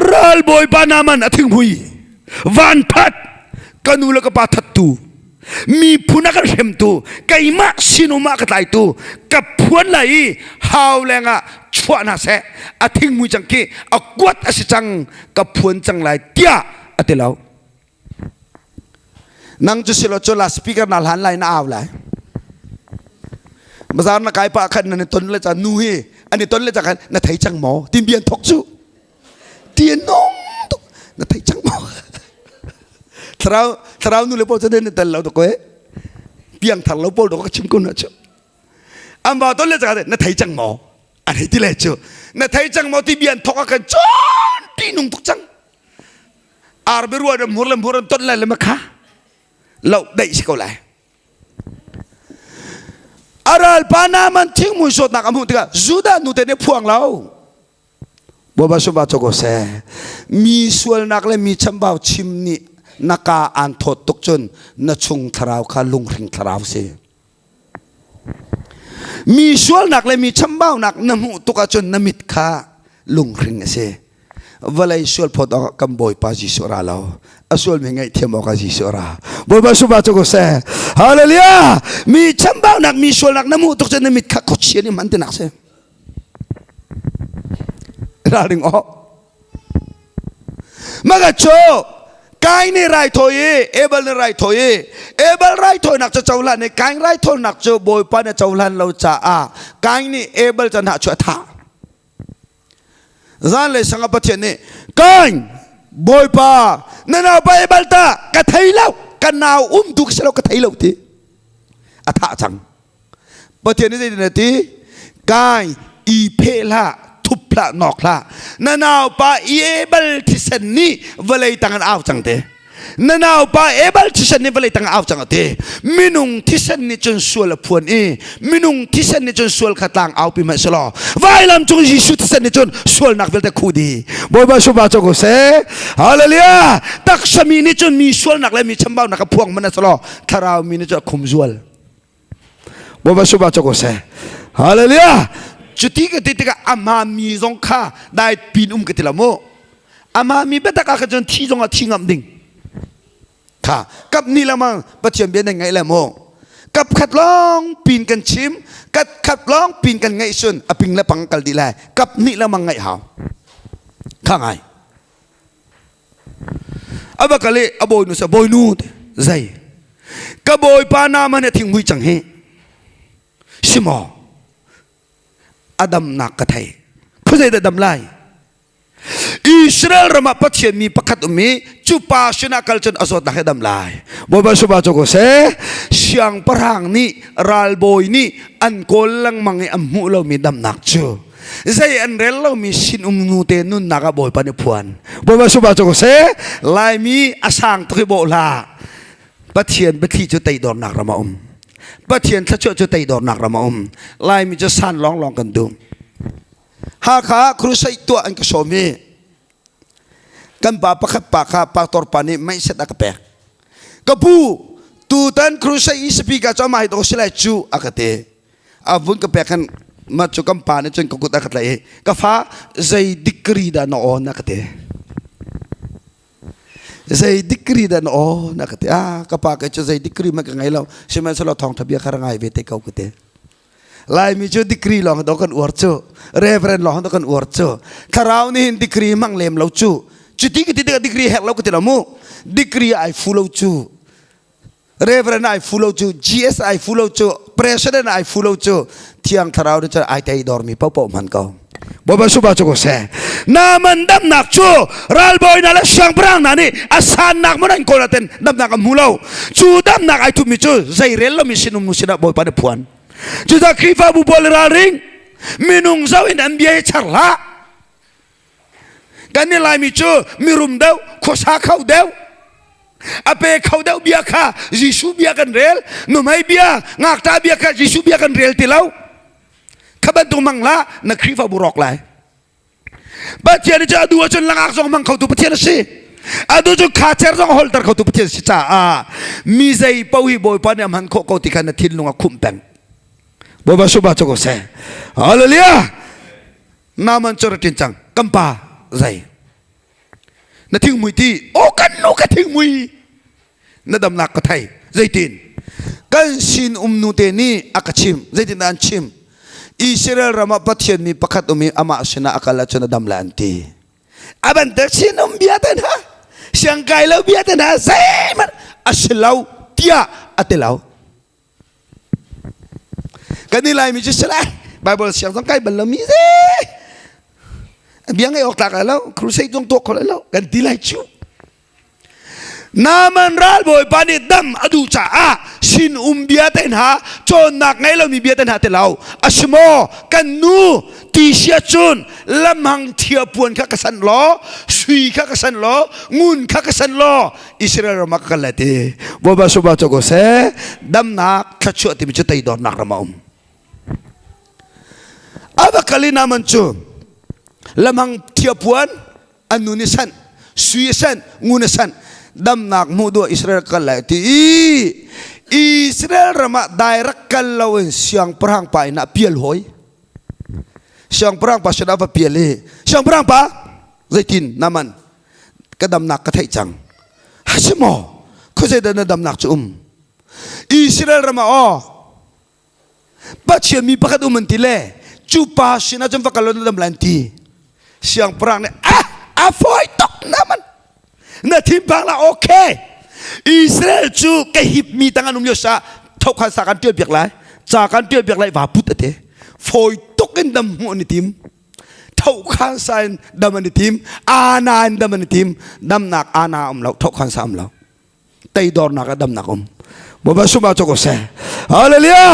รัลบอยปานามันอธิงหุยวันพัดกันูลกปาทัดตูมีพุนักเรมตูไก่มาสินุมากระไตตูกับพวนไหลฮาวแรงะชวนาเสอธิงมุยจังกีอากวดอสิจังกับพวนจังไหลเตียอติเลานังจุสิโลจลาสปีกเกอร์นัลหันไหลน่าเอาไหลมาซาร์นักไก่ปะขันนั่นต้นเลยจะนูฮีอันนี้ต้นเลยจะกันนั่นไทยจังหมอทีมเบียนทกจูเตียนน้องตุนั่นไทยจังหมอทราวนู่นเลยพอจะเดินแต่เราตัวก็เพียงทางเราพอตัวก็ชิมกุนนะจ๊ะอันบ่าวต้นเลยจะกันนั่นไทยจังหมออันนี้ที่เลยจ๊ะนั่นไทยจังหมอที่เบียนทกกันจนที่นุ่งทุกจังอาร์เบรัวเดิมหัวลำหัวต้นอะไรเลยมั้งคะเราได้สิเขาเลยอารัลปานามันทิ้งมือสดนักอมุติกาจูดานุเตเนพวงเราบัวบาสุบาโจโกเซมีส่วนนักและมีชัมบ่าวชิมนี่นักอันทดตกจนนชุงทราวคาลุงริงทราวเซมีส่วนนักและมีชัมบ่าวนักนมุตุกจนนมิดคาลุงริงเซวลัยส่วนพอดกัมบอยปาจิสุราเราส่วนมีไงเทียมออกาจิสุราบัวบาสุบาโจโกเซฮาเลลูยามีชัมบ่าวนักมีส่วนนักนมุตุกจนนมิดคาโคเชียนี่มันตินักเซราดึงออกมากระโจกายนี่ไรถอยเอเบลนี่ไรถอยเอเบลไรถอยนักจะเจ้าลันในกายไรถอยนักจะบอยปานเจ้าลันเราจะกายนี่เอเบลจะหนักช่วยท่า zan le sanga pathian ni kan boy pa nana ba balta ka thailau ka naw duk selo ka thailau ti atha chang pathian ni de ti kai i phela thupla nokla nanaw pa able thisan ni valai tangan aw chang te nanaw pa able thisan ni valai tangan aw chang te minung thisan ni chun sual phuan e minung thisan ni chun sual khatlang aw pi ma selo vailam chung jisu thisan ni chun sual nak velte khudi boy ba suba cho ko se hallelujah tak sami ni chun mi sual nak le mi chambau nak phuang man selo tharau mi ni chun khum sual boy ba suba cho ko se hallelujahจุดที่ก็ติดกับอามามีจงค่าได้ปีนกันทีละโมอามามีเบตากาจนที่จงที่งามดิ่งค่ะกับนี่ละมั้งปะเทียมเบียนยังไงละโมกับขัดล้องปีนกันชิมกับขัดล้องปีนกันไงส่วนอปิงและปังกัลดีแลกับนี่ละมั้งไงหาวข้างไงอาบะกะเลอาบอยนุสบอยนูดใจกับบอยปานามันเนี่ยทิ้งมุยจังเฮชิมออาดัมนักกระไทยเพื่อจะดำไล่อิสราเอลรำพัดเชียมีประคัตมีจูปาชนะกัลจนอสดนักดำไล่บ่บาสุบาจโกเสเสียงพรังนี่รัลบอยนี่อันโกลังมังอัมหูเรามีดำนักจูใจอันเรลเรามีสินนูเตนุนนักบ่อยปานพวนบ่บาสุบาจโกเสลายมีอาสังตุกิโบลาพัดเชียนพัดที่จุดไตดอนนักรำปัจเจียนถ้าช่วยจะตีดอกหนักระมาลายมีจะสั่นร้องกันดูหากขาครูใส่ตัวอันกระโสมีกันป่าประคับป่าขาปากตอร์ปานี่ไม่เสร็จอักแปกกระปูตูตันครูใส่อิสปีกาจะมาให้ตัวเสลจูอักเตอาวุธกระแปกันมาจุกันป่านี่จนกุดอักเลยกระฟ้าใจดิกรีดานอนักเตใจดิกรีดันโอนักเตะก็ปากจะใจดิกรีมันก็ไงเราใช่ไหมสลอทองทะเบียนคารไงเวทีเขาก็เตะลายมีจุดดิกรีลองดอกันอวดจูเรเฟรนลองดอกันอวดจูคาราวนี่ดิกรีมั่งเลมเราจูจุดที่ก็ติดกับดิกรีแหกเราก็เตะเรามูดิกรีไอฟูเราจูเรเฟรนไอฟูเราจู GS ไอฟูเราจูเพรสเซอร์ไอฟูเราจูเที่ยงคาราวนี่จะไอเตยดอร์มีเป้ามันก็บ่บาสุบาจโกเสนามันดำหนักชูรัลบอยนั่นแหละช่างพรางนั่นนี่อาสานหนักมันนั่นคนละเต็นดำหนักกับมูเลาชูดำหนักไอทุมิชูใจเรลล์มิสินุมุสินะบ่อยปานพวนจูตาคริฟาบุบอลราริงมินุงเจ้าอินอันเบียชักละกันนี่ลายมิชูมิรุมเดาโคซาเข้าเดาอาเปเข้าเดาเบียค่ะจิชูเบียกันเรลนุ่มไอเบียงักตาเบียค่ะจิชูเบียกันเรลติเลาขบันตุมังละนักคริฟาบุรอกเลยปัจจัยนี้จะดูว่าจนลังอักษรมังเขาตุปัจจัยนั้นสิอดูจุขาเชอร์จงฮอลเตอร์เขาตุปัจจัยสิจ้ามีใจป่วยบ่อยปานยามหันเขาติกันทิ้งลงคุ้มแปงบ่บาสุบาจโกเสฮาเลลูยานามันจรตินจังกัมปาใจนั่นทิ้งมุยที่โอ้กันโนกันทิ้งมุยนั่นดำนักกระไทยใจตินกันสินนูเตนี่อักชิมใจตินอันชิมอิสราเอลรำพัดเชียนมีประคัตมีอามาชนะอักลาชนะดำลานตีอาบันเดชินบิอาตันฮะเสียงไก่เลาบิอาตันฮะเซมันอัชลาวเตียอัตลาวกันนี่ลายมีจุดสลายไบเบิลเสียงต้องไก่บัลลัมีเซเบียงไอ้ออกตากแล้วครูใส่ตรงตัวคนแล้วกันดีไลชูนามันรัลบอยปานิดัมอดูจ่าสินเบียตันฮะจนนักไงเรามีเบียตันฮะเตลาวอัชโมกันนูตีเชียจุนลำหังเทียปวนข้ากษันล้อสุยข้ากษันล้องุนข้ากษันล้ออิสราเอลมักกันเลยทีบ่บาสุบาจโกเสดัมนักขัดชั่วที่มีจุดไตดอนนักระมาอาบะกาลินามันจูลำหังเทียปวนอันนูนิสันสุยสันงุนสันดำนักมูดอิสราเอลกันเลยที่อิสราเอลรำได้รักกันเราเองเสียงพรังไปนับเปียลหอยเสียงพรังไปชนะว่าเปียเลยเสียงพรังไปใจตินน้ำมันก็ดำนักก็ไทยจังฮัชโมเขาจะเดินดำนักจุ่มอิสราเอลรำอ๋อปัจเจียมีประคัตมันทีเล่จูปาชินะจำฟักกันเราดำลันทีเสียงพรังเนี่ยฟอยตกน้ำมันนั่นทีมบางละโอเคอิสราเอลจูแกหิบมีตั้งอันนุ่มยศเท่ากันสักการเตี้ยเบียกไรจากการเตี้ยเบียกไรว่าพุทธเตะฝอยตกกันดำหัวนี่ทีมท ท่าข้างสายดำมันทีมอาณาดำมันทีมดำหนักอาณาเราท่าข้างสามเราแต่ดอร์นักดำหนักบ่บาสุมาจกเสฮาเลลูยา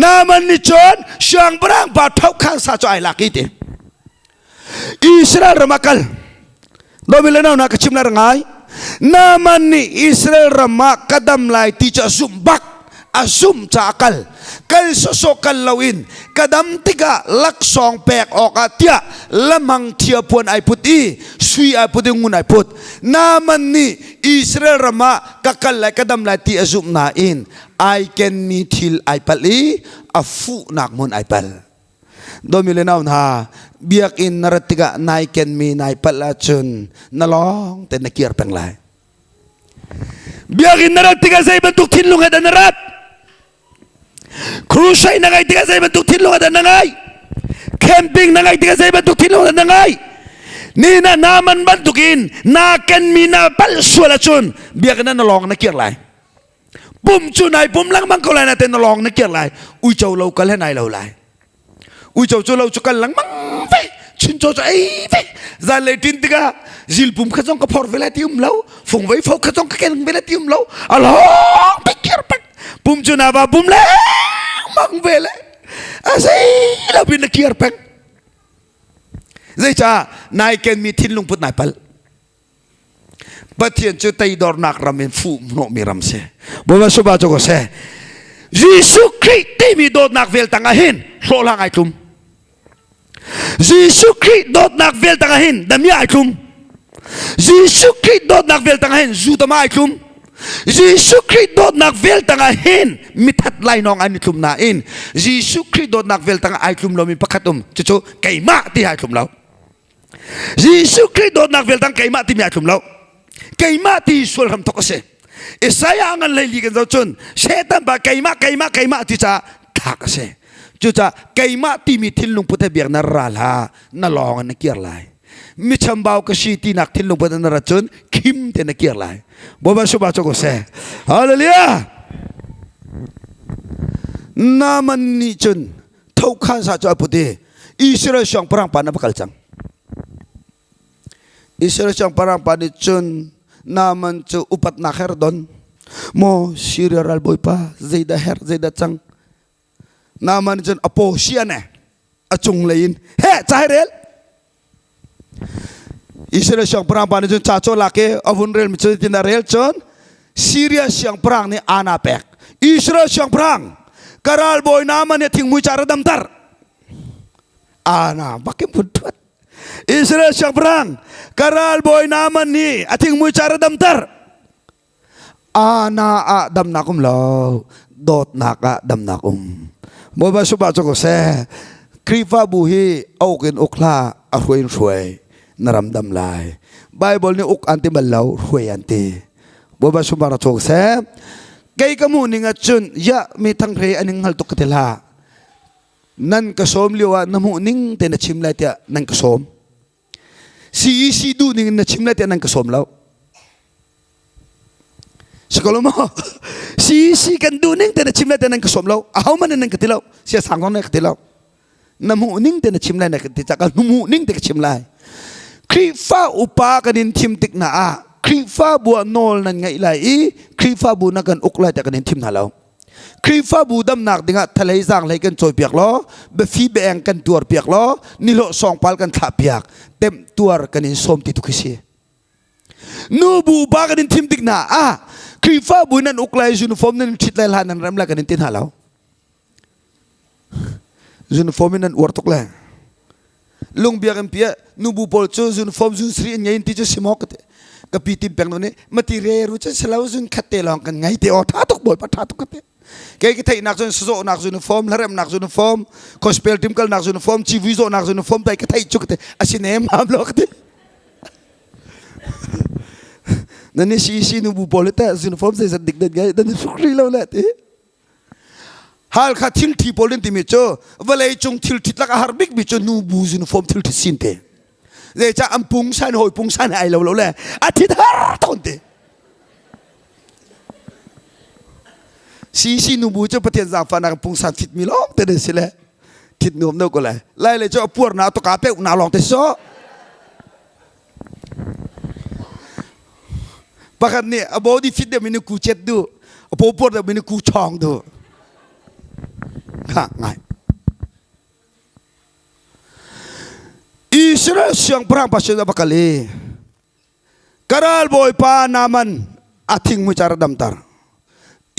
นามันนิจอนช่างบรังบาท่าข้างสายใจลักอีเตอิสราเอลมาคัลโดมิเลนานักชิมนารงายนามันนี่อิสราเอลรามากัดำไลที่จะซุ่มบักasum cakal kal sosokal lawin kadam tiga lak song pek okatia lamang tia pun ai puti sui ai puti ngun ai put naman ni Israel rama kakal lai kadam lai ti asum na in ai ken ni thil ai pali afu nak mun ai pal domile naun ha biak in naratiga nai ken mi nai pala chun nalong ten nakir peng lai biak in naratiga say bentuk thinlung ada narat Crusade na ngay tiga sa bentuk tinlong ada nangay camping na ngay tiga sa bentuk tinlong ada nangay nina naman bantukin naken mina palswala chun biak na nalong na kirlay bum chunay bum lang mang kulay natin nalong na kirlay uy chow law kalhan ay law lay uy chow law chukal lang mang fe chin chow ay fe za lay tin tiga zil bum kazong ka por velatium law fung way fau kazong ka ken velatium law along pikir pak bum chunaba bum le mang vele asay labin na kiyarpeng zai cha nai ken mi thin lung put nai pal pathian chu tai dor nak ramen fu no mi ram se boba soba cho ko se Jesus Christ te mi dot nak vel tanga hin so lang ai tum Jesus Christ dot nak vel tanga hin dam ya ai tum Jesus Christ dot nak vel tanga hin zu ta mai tum Jesus Christ dot nak vel tanga hin mitat lai nong ani tum na in Jesus Christ dot nak vel tanga ai tum lo mi pakatum chuchu kaima ti ai tum lo Jesus Christ dot nak vel tang kaima ti mi ai tum lo kaima ti sul ham to kase Isaya angan lai li kan chun setan ba kaima ti cha thak kase chucha kaima ti mi thil lung puthe biak na rala na long na kiar lai mi chambao ka si ti nak thil lung puthe na rachun kim te na kiar lai boba suba choko se hallelujah naman ni chun thau khan sa cho puti Israel syang perang pa na bakal chang Israel syang perang pa ni chun naman chu upat na her don mo Syria ral boy pa zaida her zaida chang naman chun apo sian achung lein he chairel Israel syang perang pa ni chun chacho lake avun rel mi chun tinarel chun Syria syang perang ni anapek Israel syang perang karal boy naman ni ting mu cara damtar ana bakim putut Israel syang perang karal boy naman ni ating mu cara damtar ana a dam nakum lo dot naka dam nakum mo ba suba ko se krifa buhi aukin ukla arhuin shuai naramdam lai Bible ni uk anti balaw huay anti mo ba suba ko se kay kamu ni nga chun ya mi tang re aning haltok katila nan kasom liwa namu ning tenachimla tia nan kasom si du ning na chimla tia nan kasom law Sekolah mo si kan du ning tenachimla tia nan kasom law ahaw man nan katilaw siya sangkon na katilaw namu ning tenachimla na katita namu ning tenachimla krifa upa kanin timtik na a krifa bu nol nan nga ilai krifa bu nagan uklay ta kanin tim nalaw krifa bu dam nak dinga thalai jang lai kan choi piak lo be fi be ang kan tuar piak lo nilo song pal kan tha piak tem tuar kanin som ti tukisi nu bu ba kanin tim tik na a krifa bu nan uklay uniform nan chitlai la nan ramla kanin tin halaw uniform nan wartok la lung biak em pia nu bu pol cho uniform jun sri ngai ti cho simok te kapitim peng no ne matire ru cha selaw jun khatte long kan ngai te o thatok bol pa thatok kate kay kita nak jun so nak jun uniform larem nak jun uniform gospel team kal nak jun uniform chivi zo nak jun uniform tai katai chukte asine mam lo kate nani si nu bu pol ta uniform sai sa dik dik gai dan sukri lo la te hal kha thil thi polin ti mi cho valai chung thil thitlak har big bi cho nu bu uniform thil thi sinte le cha ampung san hoi pung san ai lo le athit har tonte si nu bu cho pathian za fa na pung san thit mi lo te de sile ทิดนวมเนก็เลยไล่เลยจะปวดหนาตัวกาเป้หนาลองแต่ซ้อปะกันเนี่ยอบอดีฟิตเดี๋ยวมินุกูเจ็ดดูอบอปวดเดี๋ยวมินุกูช่องดูง่ายอิสราเอลเสียงพระภาษาบักลีกระดัลบอยปานามันอาทิงมุจารดัมตาร์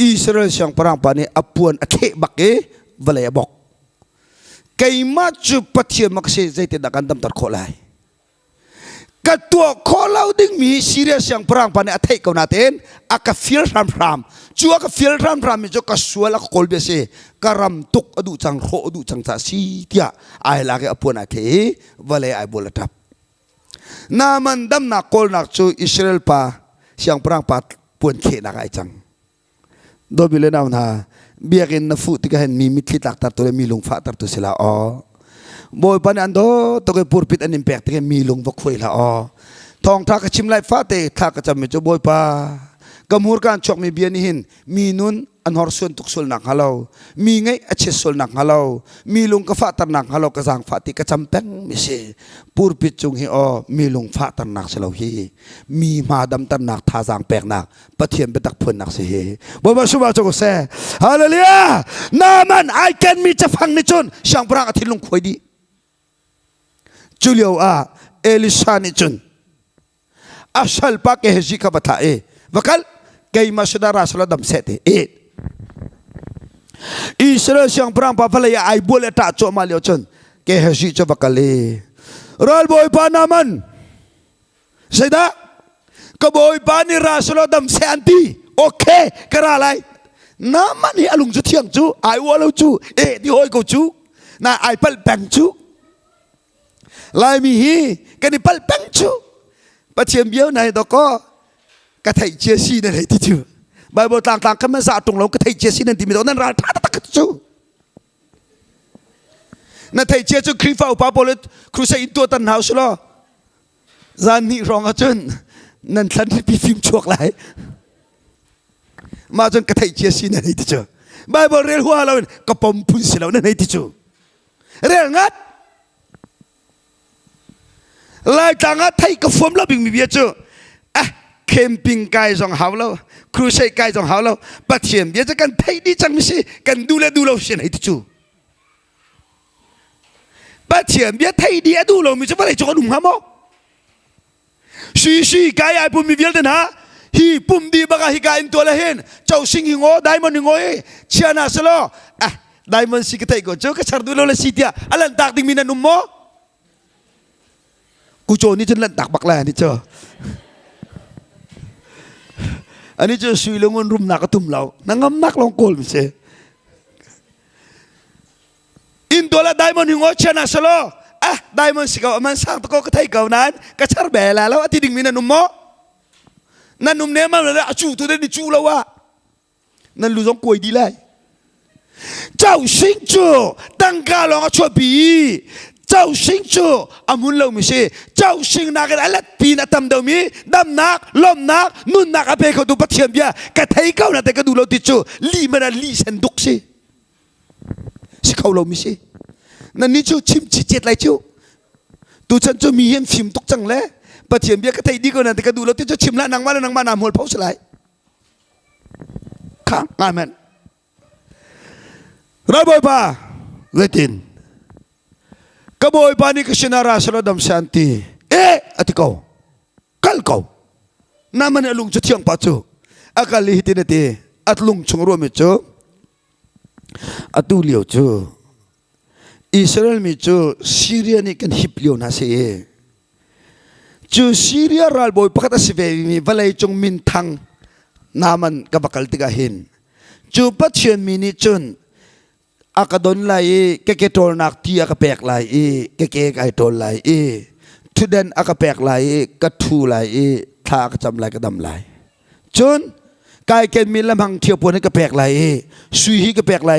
อิสราเอลเสียงพระปานี่อปวนอเคบักเอวลายบอกไก่มาจุปัจเจมักเสใจเตดักันดัมตาร์โคลายกัดตัวโคลาวดึงมีซีเรียสเสียงพระปานี่อเทกเอาหน้าเต้นอากาฟิลรัมพรามจัวกับฟิลรัมพรามมีจัวกับสัวลักโคลเบเซการัมตุกอดูจังโคอดูจังตาซีเตียไอลากอปวนอเควลายไอบุลทับนามันดัมนักโคลนักจูอิสราเอลปาเสียงพระปาปวนเขนักไอจังโดยบิเลนาวนาเบียกินนฟูติกาเห็นมีมิตรตักตัดตัวมีลุงฟ้าตัดตัวเสียละอ๋อบอยปันอันโดตัวก็ปูร์ปิดอันนิมแปกติกมีลุงบกคุยละอ๋อทองทักชิมไลฟ้าเตะทักจะไม่จะบอยปากำมูรการชกมีเบียนิหินมีนุนอันหอร์ส่วนตุกส่วนหนักฮัลโหลมีไงอเชส่วนหนักฮัลโหลมีลุงก็ฟ้าตัดหนักฮัลโหลกระสังฟ้าติกระจำแป้งไม่ใช่ปูร์ปิดจุงฮีอ๋อมีลุงฟ้าตัดหนักเสียแล้วฮีมีมาดำตัดหนักท่าสังแปลกหนักปะเทียนไปตักพ่นหนักเสียบอยมาสุบาจงเซ่ฮาเลลูยานามันไอแกนมีจะฟังในจนช่างพระอาทิตย์ลงคอยดีจูเลียวเอลิซานิจุนอาชัลปากเฮจิกบัตเอวกัลเกย์มาสุดาราสลาดัมเซตอิสราเอลช่างพระปาฟลายไอบุเลตาโจมาเลียวจุนเกย์เฮจิจบักเลรัลบอยปานามันเสดากบอยปานิราสลาดัมเซอันตีโอเคกระไรนามันเฮอลุงจุเทียงจูไอวอลจูที่หอยกูจูน่าไอเปิลแบงจูลายมีฮีกันนี่เปิลแบงจูปัจเจียมเบี้ยวในตัวก็กระไทยเจสีนั่นไอ้ที่จูใบโบต่างๆก็ไม่สะตรงเรากระไทยเจสีนั่นที่มีตัวนั้นราท่าตะกัดจูนั่นไทยเจจูครีฟ้าอุปาโปเลตครูใส่ตัวตันหาวสโลจานนี่รองอาจารย์นั่นฉันพิฟิล์มชวกไหลมาจนกระไทยเจสีนั่นไอ้ที่จูใบโบเรียลหัวเรากระปมพุ่นสิเรานั่นไอ้ที่จูเรื่องงัดลายต่างไทยก็ฟอมเราบิงมีเบียจูแคมปิ้งไก่จงหาวเราครูใช้ไก่จงหาวเราปัจเจียมเบียจะกันไทยดีจังไม่ใช่กันดูเราเสียไหนที่จูปัจเจียมเบียไทยดีดูเราไม่ใช่อะไรจงหนุ่มหามอซีไก่ไอปุ่มมีเบียเดินหาฮีปุ่มดีบักฮิกาอินตัวละเห็นเจ้าสิงหิงโอไดมอนด์หิงโอเชียนาสโลไดมอนด์สิกไทยก็เจ้าก็ชาร์ดูเราเลยสิเดียอันนั้นตักดิ่งมีนันนุ่มโมกูโจนี่ฉันเล่นตักบักแลนี่เจ้าอันนี้เจ้าสุยลงเงินรุมนักกระตุ้มเรานั่งงำนักลองโกลมิเซอินตัวละไดมอนด์หิงโอเชนะสโลไดมอนด์สิกามันสร้างตะโกกระไทยเก่านั้นกระชากแบลแล้วที่ดิ่งมีนันนุ่มโมนันนุ่มเนี่ยมันเลยจูตัวเด่นจูแล้ววะนั่นรู้สองกวยดีเลยเจ้าสิงจูตั้งกาลองชั่วปีเจ้าสิงจูอามุนเราไม่ใช่เจ้าสิงนักอะไรปีนักทำเดิมมีดำนักล้มนักนุ่นนักอาเปเขาดูปัจเจียมเบียกระไทยเขาน่ะแต่ก็ดูเราติดจูลีมันลีเซนดุกสิสิเขาเราไม่ใช่นั่นนี่จูชิมจิตเจ็ดไรจูตูฉันจูมีเห็นฟิล์มตุกจังเลยปัจเจียมเบียกระไทยดีกว่านั่นแต่ก็ดูเราติดจูชิมละนางมาแล้วนางมานามหัวเผาสลายข้างอาเมนร้อยบ่อยป่าเวทินกบอยปานิกสินาราสระดัมสันติอติเขาคัลเขานามันลุงจะเที่ยงปัจจุอากาลิฮิตินเตอัตลุงชงรวมมิจูอัตุเลียวจูอิสราเอลมิจูซีเรียนี่กันฮิปเลียวนาเสียจูซีเรียรัลบอยปะกัตสิเวมีวลัยจงมินทังนามันกับบักลติกาหินจูปัจเจียนมินิจุนอากาดอนไลเกตอลนักที่อากาเปกไลเกไกตอลไลทุเดนอากาเปกไลกระทูไลทากจำไลกระดำไลจนกายเกณฑ์มีลำพังเที่ยวปนให้กระเปกไลสุยให้กระเปกไล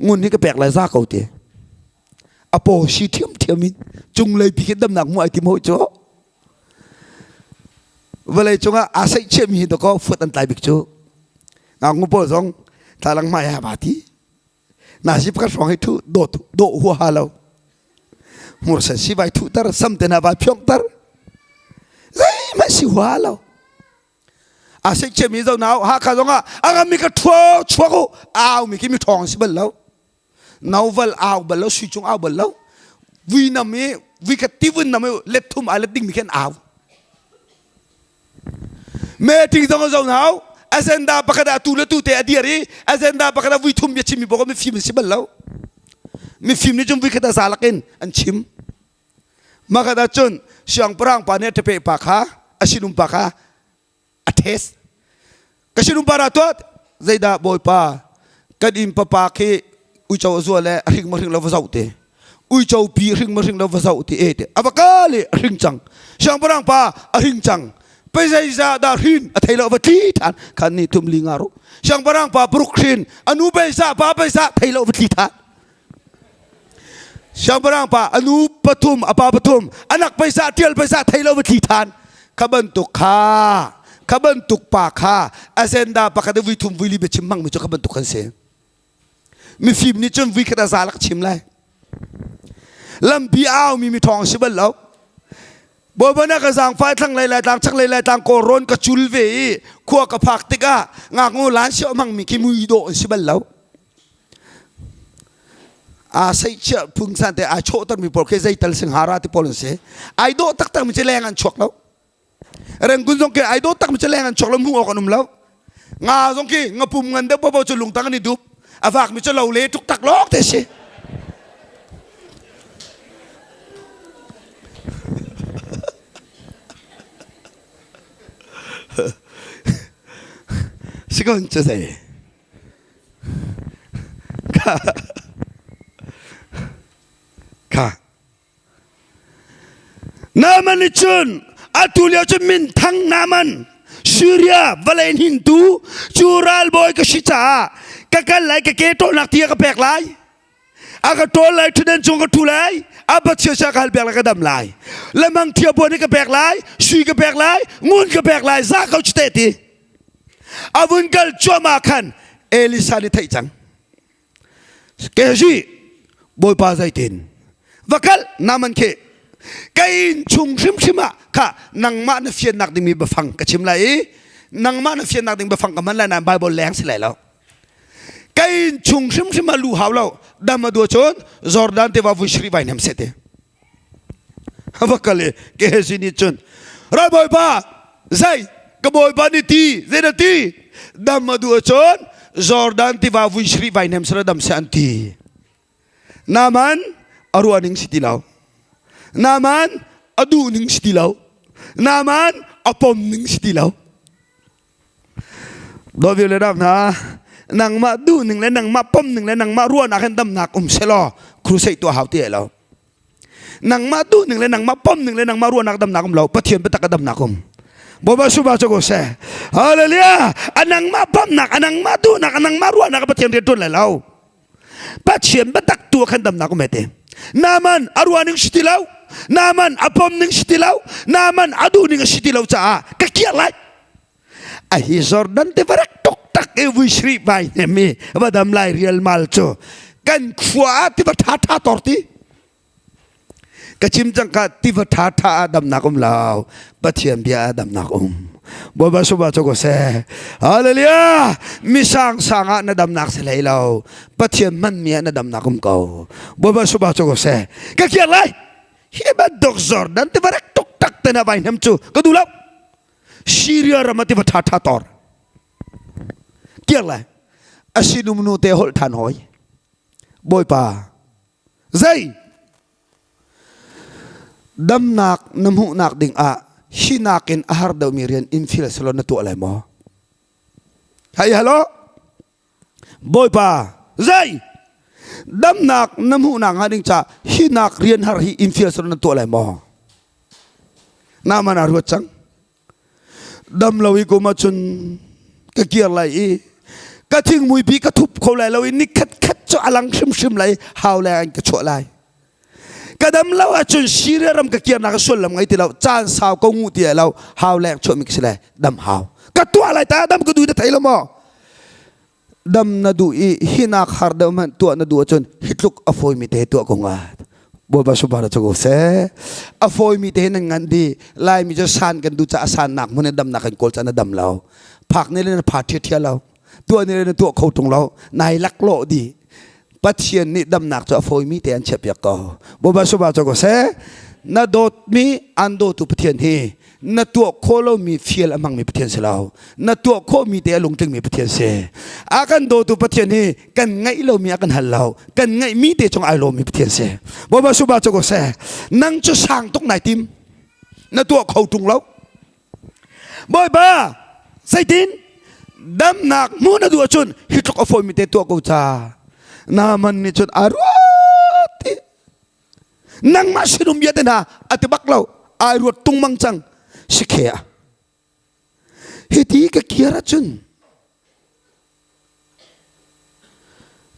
งุนให้กระเปกไลซาเขาเตะอโปชีเทียมมินจุงเลยพิคิดดำหนักมวยที่โมจ่อเวลาจงอาศัยเชื่อมีตัวก็ฟุดอันตายบิกจ่องางูโปซองทาลังมาหาบาที นาสิบกันสองให้ทุโดหัวฮาเรามัวเสียสิไปทุตาร์สัมเตนาไปพิองตาร์ไม่สิหัวเราอาศัยเชื่อมีเจ้าหนาวหาข้าจงอ่ะมีกระทัวชัวกูอ้าวมีกี่มีทองสิบัลแล้วนาวบัลอ้าวบัลแล้วสุจงอ้าวบัลแล้ววีน่ะมีวีกติวินน่ะมีเล็ดทุ่มอะไรดิ้งมีแค่อ้าวเมื่อทิ้งตรงเจ้าหนาวอาศัยดาปากดาตูเลตูเตอดีรีอาศัยดาปากดาวีทุ่มยัดชิมมีบอกว่ามีฟิล์มสิบัลแล้วมีฟิล์มนี่จงวีกดาสาลักินอันชิมมากระดาจนเสียงปรางปานเนี่ยจะเปะปากฮะอาชินุมปากฮะอาเทสกชินุมปาราตัวใจด่าบอยป้ากัดิมปะปาคีอุจจาวซัวเล่ริงมาริงลาวาซาอุเตอุจจาวปีริงมาริงลาวาซาอุเตเอเตอวกาลีริงจังเสียงปรางป้าริงจังไปใจจะดารินอัฐิลาวาทีฐานขันนี่ทุมลิงารุเสียงปรางป้าบรุกรินอนุเบซ่าป้าเบซ่าอัฐิลาวาทีฐานเสียงปรางป้าอนุปทุมอปาปทุมอนักไปซาเทียลไปซาไทยเราวิธีทานขบันตุกขาขบันตุกปากขาอาเซนดาปากดวิทุมวิลิเบชิมมังมิจุขบันตุกขันเสมีฟิล์มนี่จนวิคดาซาลักชิมเลยลำบีอ้าวมีทองสิบัลแล้วบ่บันนักสังไฟทั้งหลายๆต่างชักหลายๆต่างโกรนกจุลเวขัวกับผักติกางากงูหลานเชี่ยวมังมีกิมุยโดสิบัลแล้วอาศัยเชื่อพึ่งสันแต่อาโชตันมีพอลเคใจตัลสิงหาราติพอลเสไอโดตักมันจะแรงอันชกแล้วเรื่องกุญจงเกไอโดตักมันจะแรงอันชกแล้วมึงออกกันนุ่มแล้วงาจงกี้งาปุ่มเงินเด็กพ่อจะลุงตักนี่ดูอาฝากมันจะเหล่าเละทุกตักล็อกแต่สิสิก่อนจะใส่ค่ะนามันนี่จุนอัตุเลียจะมินทั้งนามันซีเรียวาเลนฮินตูจูรัลบอยกชิตากะกันไลกะเกโตนักเทียกะแปกไลอากะโตไลทุเดนจงกะทุไลอาบัตเชียชะกะแปกไลกะดำไลและมังเทียบนี่กะแปกไลซุยกะแปกไลงุนกะแปกไลซาเขาจิเตติอาวุนกัลจัวมาคันเอลิซาลิไทจังเกจิบอยปาไซตินwakal naman ke kain chung shim shima ka nang ma na fian nak ding mi bafang ka chim lai nang ma na fian nak ding bafang ka man la na bible leng silai lo kain chung shim shima lu haw lo dam ma do chon jordan te wa vushri vai nam sete wakal ke hesini chon ra boy pa zai ka boy pa ni ti zena ti dam ma do chon jordan te wa vushri vai nam sra dam sa anti naman aruaning sitilaw naman aduning sitilaw naman apom ning sitilaw do vi le dam na nang ma du ning le nang ma pom ning le nang ma ruan akan dam nak selo crusade to hauti elo nang ma du ning le nang ma pom ning le nang ma ruan ak dam nak lo pathian betak dam nakum boba suba chogo se haleluya anang ma pom nak anang ma du nak anang ma ruan ak pathian re ton le lo pathian betak tu akan dam nakum ete naman aruaning sitilaw naman apom ning sitilaw naman adu ning sitilaw cha kakialay ay Jordan te barak tok tak e wisri bai nemi badam lai real malcho kan khwa ti batha torti kachim jang ka ti batha adam nakum law pathiam bia adam nakum boba suba chogo se hallelujah misang sanga na dam nak se leilaw pathiam man mia na dam nakum ko boba suba chogo se ka kia lai hiba dok Jordan te barak tok tak te na bai nam chu ka dulaw Syria ramati batha tor kia lai asinum nu te hol than hoi boy pa zai dam nak namhu nak ding a hinakin ahar daw mirian infil salo na tu alay mo hay hello boy pa zay dam nak namhu nak hading cha hinak rian har hi infil salo na tu alay mo naman arwat chang dam lawi ko machun ka kiar lai ka thing mui pi ka thup kho lai lawi ni khat khat cho alang shim shim lai haw lai an ka cho lai kadam law achun Syria ram ka kiam na ka sol lam ngai ti law chan saw ko ngu ti law haw lek cho mik sile dam haw ka tu alai ta dam ko du da thai lo mo ดำนาดูอีหินาคาร์เดมันตัวนาดูจนฮิตลุกอฟอยมิเตตัวกงอาบัวบาสุบาระจงเสอฟอยมิเตนังงันดีลายมิจะสานกันดูจะสานหนักมันดำหนักกันโกลจะนดำเราผักนี่เลยผักเทียเราตัวนี่เลยตัวเขาตรงเรานายลักโลดีปัจเจียนนี่ดำหนักจะอฟอยมิเตอันเฉียบยากบัวบาสุบาจงเสนาโดดมีอันโดตุปเทียนเฮนาตัวโคโลมีฟิลมังมีปเทียนเสลานาตัวโคมีเตะลงถึงมีปเทียนเสอากันโดตุปเทียนเฮกันไงเรามีอากันหันเรากันไงมีเตะจงไอโลมีปเทียนเสบ่มาสุบาจก็เสนั่งจะสร้างตรงไหนติมนาตัวเขาตรงเราบ่อยบ้าใส่ดินดำหนักมูนาดูจนฮิตกอฟมีเตะตัวกูจ้านามันนี่จนอารวตินั่งมาชิรุมยัดนะอธิบักเราอารวตุงมังจังสิเขียเฮตีก็เขียระจุน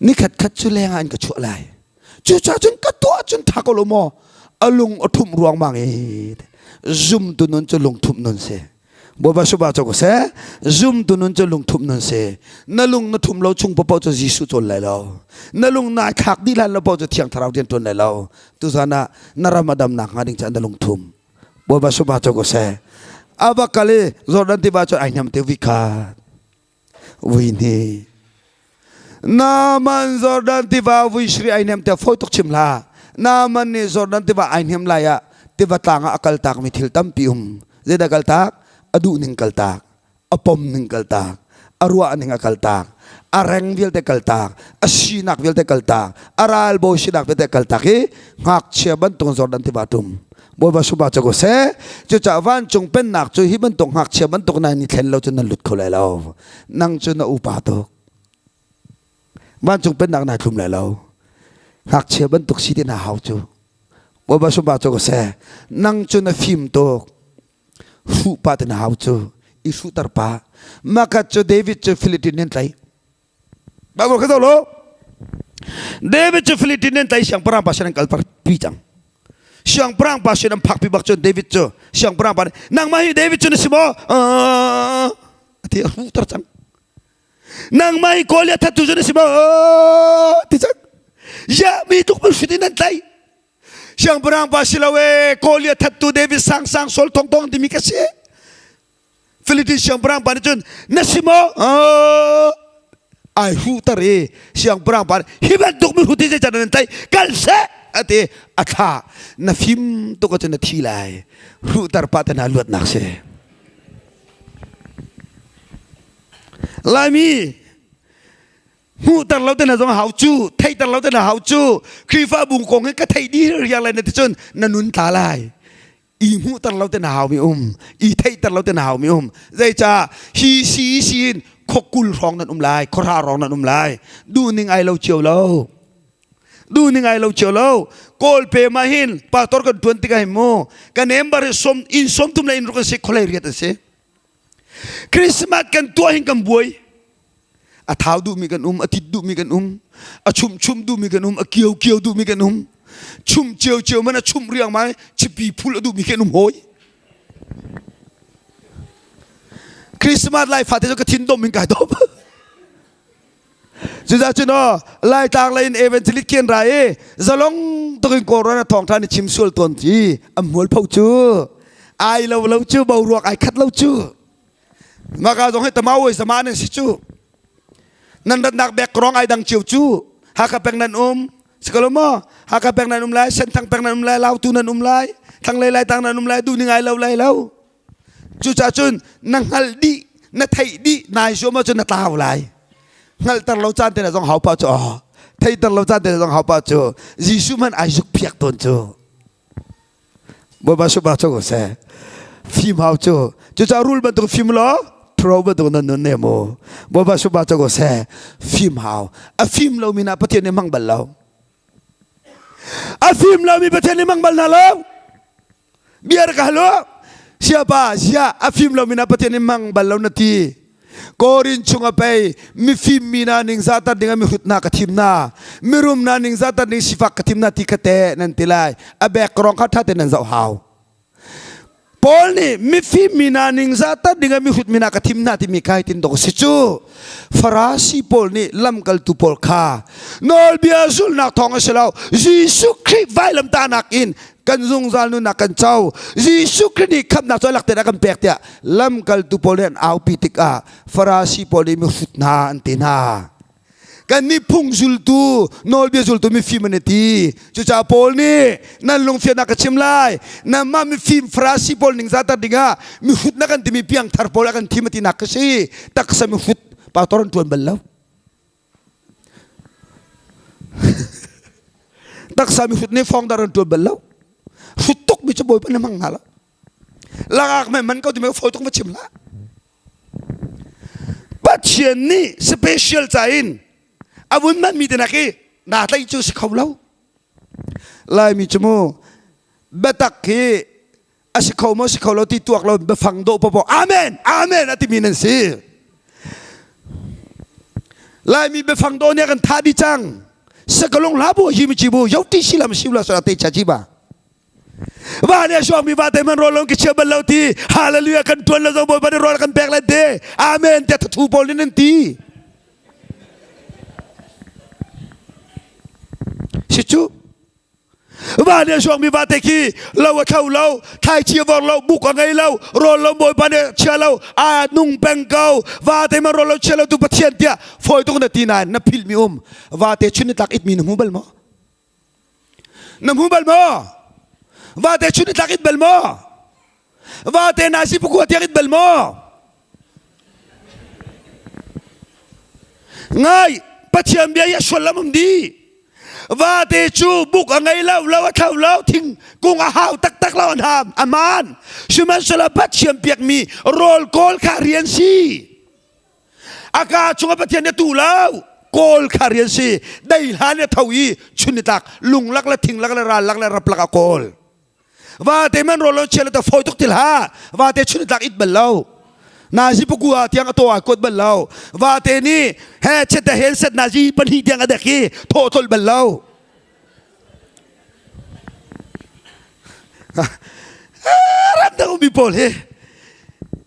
นี่ขัดชุเลงานก็ชั่วไรจู่จ้าจนก็ตัวจนทักลมอลุงอทุ่มรวงมังเอซุ่มตุนนจะลงทุ่มนนเสบัวบาสุบาจก็เสซุ่มตุนนจะลงทุ่มนนเสนั่ลุงนทุ่มเราชงปะปอจะยิสุจนเลยเรานั่ลุงนายขักดีลันเราปอจะเที่ยงทาราวเดียนจนเลยเราตุสานะนารามดำหนักงานดิ่งจะนั่ลุงทุ่มบัวบาสุบาจก็เสอาบักกะเลจอร์ดันที่บาจไอ้เนี่ยมันเทวิคาวินีนามันจอร์ดันที่บาวิสรีไอ้เนี่ยมันเทฟอยตุกชิมลานามันนี่จอร์ดันที่บาไอ้เนี่ยมันลายะที่บาต่างอักลตากมิทิลตัมปิอุมเจดากลตากอดูนิงกลตากอปมนิงกลตากอรัวนิงกลตากอาแรงวิลเตกลตากอาชีนักวิลเตกลตากอาราลโบชินักวิลเตกลตากงักเชียบันตรงจอร์ดันที่บาตุมบัวบาสุบาจก็เสจะจ่าวันจงเป็นหนักจะฮิบันตรงหักเชียบันตรงนั้นนี่เห็นเราจะนั่นหลุดเขาเลยเรานั่งจนน่าอุปาตกวันจงเป็นหนักนายทุ่มเลยเราหักเชียบันตกสิที่น่าหาวจูบัวบาสุบาจก็เสนั่งจนน่าฟิมตกหูปาตน่าหาวจูอิสุตร์ปามาคัดจูเดวิดจูฟิลิปปินส์ไทยบางคนเขาบอกเดวิดจูฟิลิปปินส์ไทยเสียงพระราชานังกัลปาปีจังเสียงพระราชานังพักพิบักจนเดวิดจูเสียงพระราชานังมาให้เดวิดจูนี่สิบ่ที่หูตร์จังนังมาให้โกลิอาทัดจูนี่สิบ่ที่จังยามีทุกคนฟิลิปปินส์ไทยเสียงพระราชาเราโกลิอาทัดจูเดวิดsang sol tong tong di mikasiฟิลิปปินส์เสียงพระราชาจนนี่สิบ่ไอ้หูตร์เสียงพระราชาฮิบันทุกคนหูที่จะจัดนั่นไทยกัลเซอะเตอะท่านาฟิมตุกจะนาทีไลรูตร์ปาตนาลวดนักเสลามีหูตร์เราแต่นาจงหาวจูไทยตร์เราแต่นาหาวจูครีฟ้าบุงกงให้ก็ไทยดีเรียอะไรนั่นที่จนนันุนตาลายอีหูตร์เราแต่นาหาวมีอีไทยตร์เราแต่นาหาวมีใจจ้าฮีซีซีนขกุลร้องนั่นลายขราร้องนั่นลายดูนิ่งไอเราเชียวเราดูนี่ไงเราเจอเราโกลเปมาหินปาตอร์กัน20กันโมกันเอ็มบาร์สมอินสมตุมเลยอินรุกันเสกคนเลยเรียกเสคริสต์มาสกันตัวหินกันบวยอาท้าวดูมีกันอาทิตย์ดูมีกันอาชุมดูมีกันอาเกี่ยวดูมีกันชุมเจียวมันชุมเรียงมาชิบีพูดดูมีกันโหยคริสต์มาสไลฟ์ฟาเตจก็ทิ้งดมมีกันดมจุดจุดน่ะไล่ต่างไล่เอเวนต์ลิขิตไรจะลงตะกินโคราชทองท่านชิมส่วนตัวนี้อัมหัวเผาจูไอเราจูเบารัวไอคัดเราจูมากาจงให้ตะมาวยสมาเนี่ยสิจูนั่นนักแบกร้องไอดังเจียวจูหากเป็นนันสกลมหากเป็นนันไล่เส้นทางเป็นนันไล่เล่าตูนันไล่ทางไล่ทางนันไล่ดูนี่ไงเราไล่เราจุดจุดนั่งฮัลดีนั่งไทยดีนายชัวมาจนนั่งตาไล่งั้นตเราจานเต็นต้องหาป่าจ่อไทยตเราจานเต็นต้องหาป่าจ่อยิสุมันอายุเพียกตนจ่อบ่บาสุบาจ่อก็เสฟิล์มหาจ่อจุดจะรูลบันตุฟิล์มล้อทราวบันตุนั่นเนี่ยโมบ่บาสุบาจ่อก็เสฟิล์มหาฟิล์มเรามีนาประเทศในมังบัลเราฟิล์มเรามีประเทศในมังบัลนาเราเบียร์กันแล้วsiapaฟิล์มเรามีนาประเทศในมังบัลเรานาทีKorin chunga pay mi film mina ning zata dinga mi hutna katimna mirum na ning zata ning sifak katimna tikate nan tilai abe krong khathate nan zau haw Paul ni mi fi mina ning zata dengan mi hut mina katim na ti mi kai tin dok sichu Farasi Paul ni lam kal tu Paul kha nol biazul nak thong selau Jisu Christ vai lam ta nak in kan zung zal nu nak kan chau Jisu Christ ni khap nak chau lak te nak kan pek tia lam kal tu Paul en au pitik a Farasi Paul ni mi hut na antina kan ni phung zul tu nol bia zul tu mi fi maneti chu cha Paul ni nan lung fia nak chim lai na ma mi fi Farasi Paul ning zata dinga mi hut na kan ti mi piang thar Paul kan timati nak si tak sa mi hut pa toron tuan balau tak sa mi hut ni phong daron tuan balau hutuk mi chaboy pa namang ngala lagak me man kau ti me foi tok ma chim la bat chen ni special chain Abun man mi tenaki na tay chu sikhaw law lai mi chumo batak ki asikhaw mo sikhaw law ti tuak law befang do po amen amen ati minan si lai mi befang do ne kan thadi chang sakalong labo hi mi chibu yau ti silam siula sa te chachi ba ba ne shong mi ba te man rolong ki chebal law ti hallelujah kan tuan la zo boy ba rol kan bek la de amen te tu bol nin ti situ ba ne shong mi ba te ki law khau law thai chia wong law buk angai law rol law boy ba ne chia law a nung peng kau ba te man rol law chia law tu pathian tia foi tu na ti nan na phil mi ba te chun tak it mi na mubal mo na mubal mo ba te chun tak it bel mo ba te nasi puku tia it bel mo ngai pathian bia ya sholam di và thế chú bục ở ngay lâu lâu thâu lâu thình cùng à hào tắc tắc lâu hàm aman sư man sala bắt chiêm biếc mi roll call khả riêng si aka chung bắt thiên tu lâu call khả riêng si đây là ne thâu y chun tak lung lắc la thình lắc la ra lắc la rap lắc call và thế man roll chơi là phôi tục til ha và thế chun tak ít bel lâu nazi pukua tiang atoa kot balau wa te ni he cheta helset nazi pani tiang adaki total balau ram da ubi pol he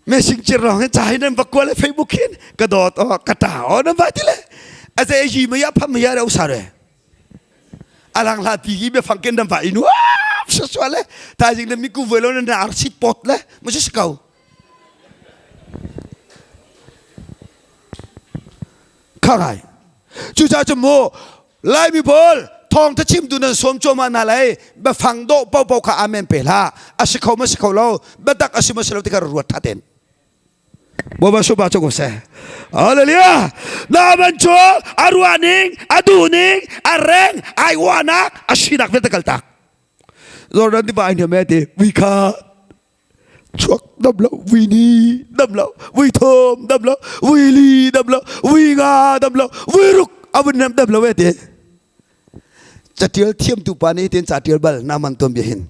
messenger rong chai nan bakwa le Facebook kin kadot o kata o na ba tile asa eji ma ya pham ya ra usare alang la ti gi be fangken dam fa inu soswale ta jing le mi ku velo na arsit pot le mo se skauข้าไรจู่จ้าจะโม่ไล่มีบอลทองทัชิมดูนั่นสวมโจมานาไลแบบฟังโดเป่าเป่าข้าอาเมนเปล่าอาศัยเขาไม่สิเขาเราแบบตักอาศัยมาสิเราที่การรวดทัดเด่นบัวบาสุบาจงกุศลฮาเลลูยานามันชัวอารวานิงอดูนิงอาเร่งไอวานักอาชีนักเวทกัลตักตอนนั้นที่บ้านเนี่ยแม่ที่วิคาชวกดำแล้ววีนีดำแล้ววีทอมดำแล้ววีลีดำแล้ววีงาดำแล้ววีรุกอาวุธน้ำดำแล้วเว้ยเตจัดเทียลเทียมตุปานีเตียนจัดเทียลบัลนามันตัวเบียหิน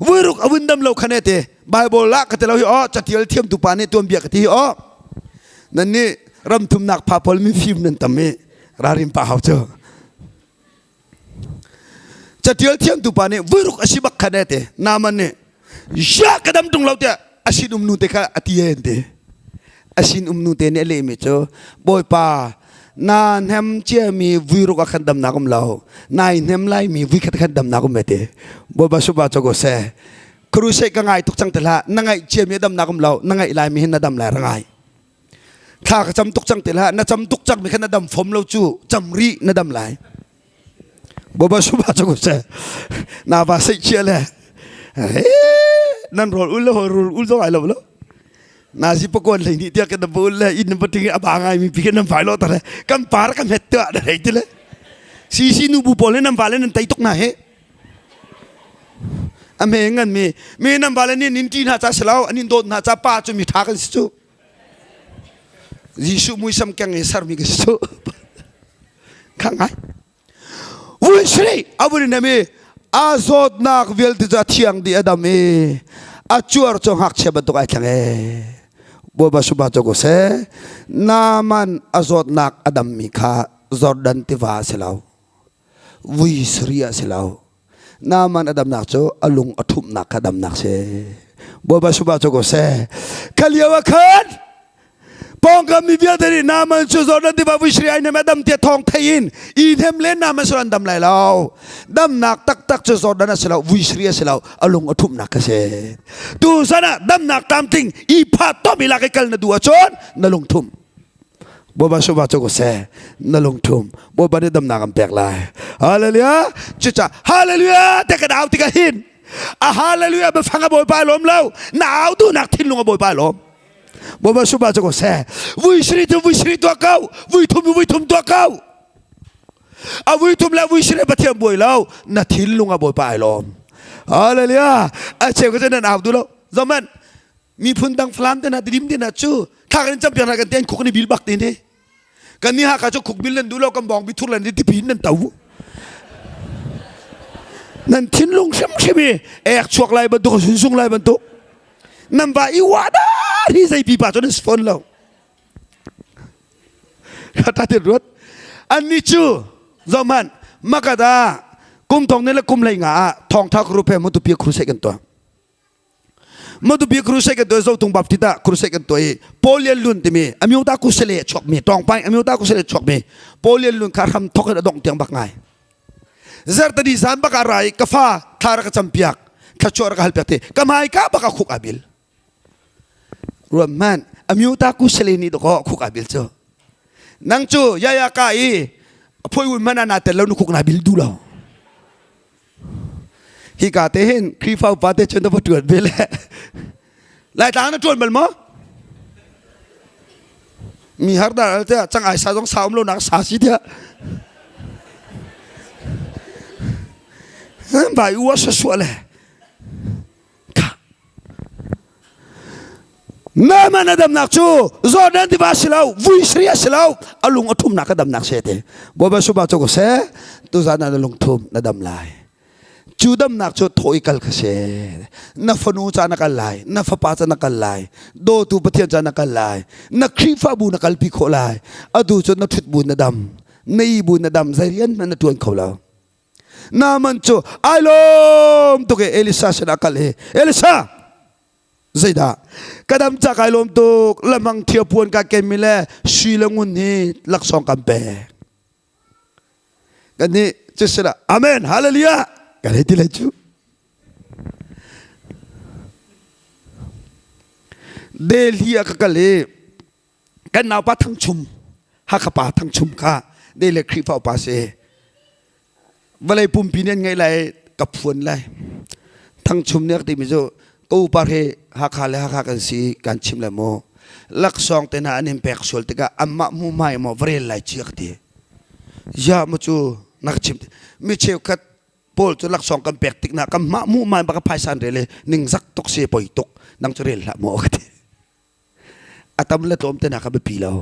วีรุกอาวุธดำแล้วคะแนนเตไบเบิลละก็แต่เราอ๋อจัดเทียลเทียมตุปานีตัวเบียกที่อ๋อนั่นนี่รำทุมนักพาพลมีฟิล์มนั่นทำไมราริมป่าเขาเจอจัดเทียลเทียมตุปานีวีรุกอาชีพคะแนนเตนามันเนี่ยยากกระดำตรงเราเตะasin umnu teka atiente asin umnu te ne le me cho boy pa na nem che mi viru ka khandam na kum lao nai nem lai mi vi khat khandam na kum mete boy ba su ba cho go se kru se ka ngai tuk chang tela na ngai che mi dam na kum lao na ngai lai mi hin na dam la rangai kha ka cham tuk chang tela na cham tuk chang mi khan na dam phom lo chu cham ri na dam lai boy ba su ba cho go se na ba se che le nan rol ul so ai lo lo nasi pakon le ni tia ka da bol le in pating abangai mi piken nam phai lo ta le kam par kam het ta da hai ti le si nu bu pol nam vale nan tai tok na he ame ngan me nam vale ni nin ti na cha slau anin do na cha pa chu mi tha kan chu jisu mui sam kyang e sar mi ga chu khang ai ui sri aburi na me azot nak vel ti za thiang di adam e achuar chong hak che ba to kai thang e bo ba su ba to go se naman azot nak adam mi kha jordan ti va selau wi sriya selau naman adam nak cho alung athum nak adam nak se บัวบาสุบาโจโกเซขลียวขันปองกามีเบียดรีนามันชูจอดันที่บาวิชรีไอเนมดัมเตียทองไทยินอีเทมเลนนามันสุรันดัมไลลาวดัมนักตักชูจอดันสลาววิชรีสลาวอลงอทุมนักเสตูสนะดัมนักตามติงอีพัดต้อมิลากกัลนดูอชอนนลงทุมบัวบาสุบาโจโกเซนลงทุมบัวบานี่ดัมนักอันแปลกลายฮาเลลูยาจุจ้าฮาเลลูยาแต่กระดาวติกะหินฮาเลลูยาไปฟังกับบัวปลายลมแล้วหนาวดูนักทิ้งลงกับบัวปลายลมบัวบาสุบาโจโกเซวิชรีตัวเขาวิทุมตัวเขาอาวิทุมแล้ววิชรีปะเทียมบัวแล้วนักทิ้งลงกับบัวปลายลมฮาเลลูยาเชื่อก็จะนั่นเอาดูแล้วจอมันมีพุ่นดังฟลามเตนะดิมเตนะจูถ้ากันจำเป็นอะไรกันเต้นคุกนี่บิลบักเต้นเด้กันนี่ฮะข้าจะคุกบิลเล่นดูแล้วกันบองบิทุเล่นที่พินนั่นเต้านั่นทิ้งลงเชื่อมีชวกลายบรรทุกสุงลายบรรทุกนั่นว่าอีวาดาที่ใส่ปีปาจนสฟอนแล้วข้าตัดรถอันนี้จูจอมันมากระดากุมทองนี่ละกุมไหลงาทองทักรูปมันตุเปียครูเซกันตัวมาดูบีครูเซกันตัวเจ้าตรงบัพติตาครูเซกันตัวโพลียลุนที่มีอเมริกาคุเสเลชกมีตองไปอเมริกาคุเสเลชกมีโพลียลุนคาร์ฮัมทอกกันดงเตียงบักไงเจอตัดีสานบักอะไรกฟ้าทารักจำเปียกขจรกฮัลเปียกเตกมาไอ้ก้าบักคุกอาบิลรวมมันอเมริกาคุเสเลนี่ดอกคุกอาบิลเจ้านังจูยายาก้าอีพอยมันน่าเตลนุคุกนาบิลดูแล้วฮิกาเตหินครีฟ้าปาเตชนตัวตรวจเบลล์ไล่ตาหน้าตรวจเบลล์มั้งมีฮาร์ดาร์เตะจังไอซาต้องสาวมโลนักสาสิเถอะบ่ายวัวสวยเลยน้ำมันดำนักจูจอดันที่บาสิลาววิสรีสิลาวอลุงอทุ่มนักดำนักเสด็จบัวบาสุบาโจกเสตุจานันลุงทุ่มนัดำลายจูดำนักจูถอยกัลกเสนัฟนูจานักลายนัฟปาจานักลายโดตูปะเทียนจานักลายนักครีฟ้าบูนักลพิโคลายอดูจนนักทุดบูนดำในบูนดำใจเรียนมันตวนเขาแล้วนามันจูไอลมตุกเอลิซาชนักลเอลิซาใจด่ากระดำจากไอลมตุกละมังเทียบพวนกาเกมิเลชีลงุนนี้ลักสองกันเปกันนี้จะสละอาเมนฮาเลลูยากันให้ที่ละจูเดลียกกะเลกันนาวปะทั้งชุมฮักปะทั้งชุมค่ะเดเลครีฟ้าปาเซวันไรปุ่มปีนี้ไงไรกับฝนไรทั้งชุมเนี่ยที่มิโซกูปาร์เฮฮักฮาเลฮักกันสีกันชิมละโมลักซองเตน่าอันนี้เป็กโซลติกาอัมมามูไม่โมเวรลไลเชียกดียามุจูนักชิมมิเชลคัดโพลจุลักซองกันเป็กติกนะกันมามูไม่บักพายสันเรเลนิ่งซักตกเสียปอยตกนังจะเรลละโมกดีอาตมละตอมเตน่ากับปีลาว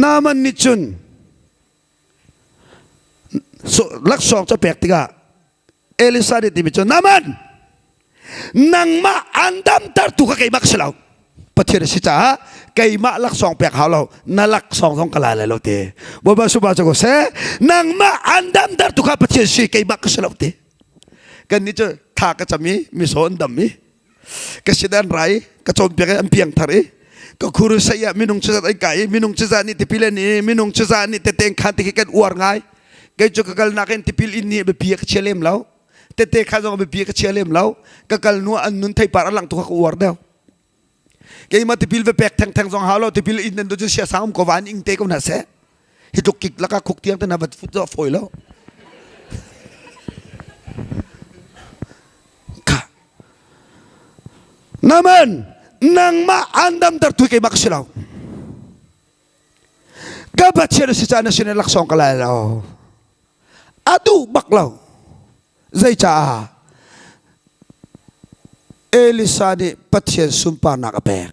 นามันนิจุนลักซองจะเป็กติกาเอลิซาเดติมิจุนนามันนังมาอันดัมตัดตุกไก่มักสลาวปะเทียนสิจ้าไก่มาลักซองเป็กหาเรานั่ลักซองกะลาเลยเราเตะบัวบาสุบาจโกเสนังมาอันดัมตัดตุกปะเทียนสิไก่มักสลาวเตะกันนี่จะทากระจมีโซนดำมีกระสิดันไรกระจมเปียกอันเพียงทารีก็คุรุสยามินุงจะไอไก่มินุงจะนี่ติพิเลนี่มินุงจะนี่เตะเต็งขันติกันอวดไงไก่จุกกะลนักเอ็นติพิลอินนี่เบียกเชลมแล้วเตะข้าจะไปเบียกเชียร์เลมแล้วก็กลนัวอันนุนไทยปาร์ลังตัวเขาอวดเดียวแกมาติพิลไปแปกแทงสองหาเราติพิลอินนั่นโดนจะเสียสามกวานอิงเตะก็น่าเสียฮิตุกิกแล้วก็คุกเตียงแต่น่าบัดฟุตซอลฝอยแล้วค่ะนั่นมันนังมาอันดัมตัดตุยเก็บมักสิเราก็บัดเชียร์สิจานะสิเนลักซองกันแล้วอะดูบักเราใจจ้าเอลิซาดิปัจเจกสุมปานักแบก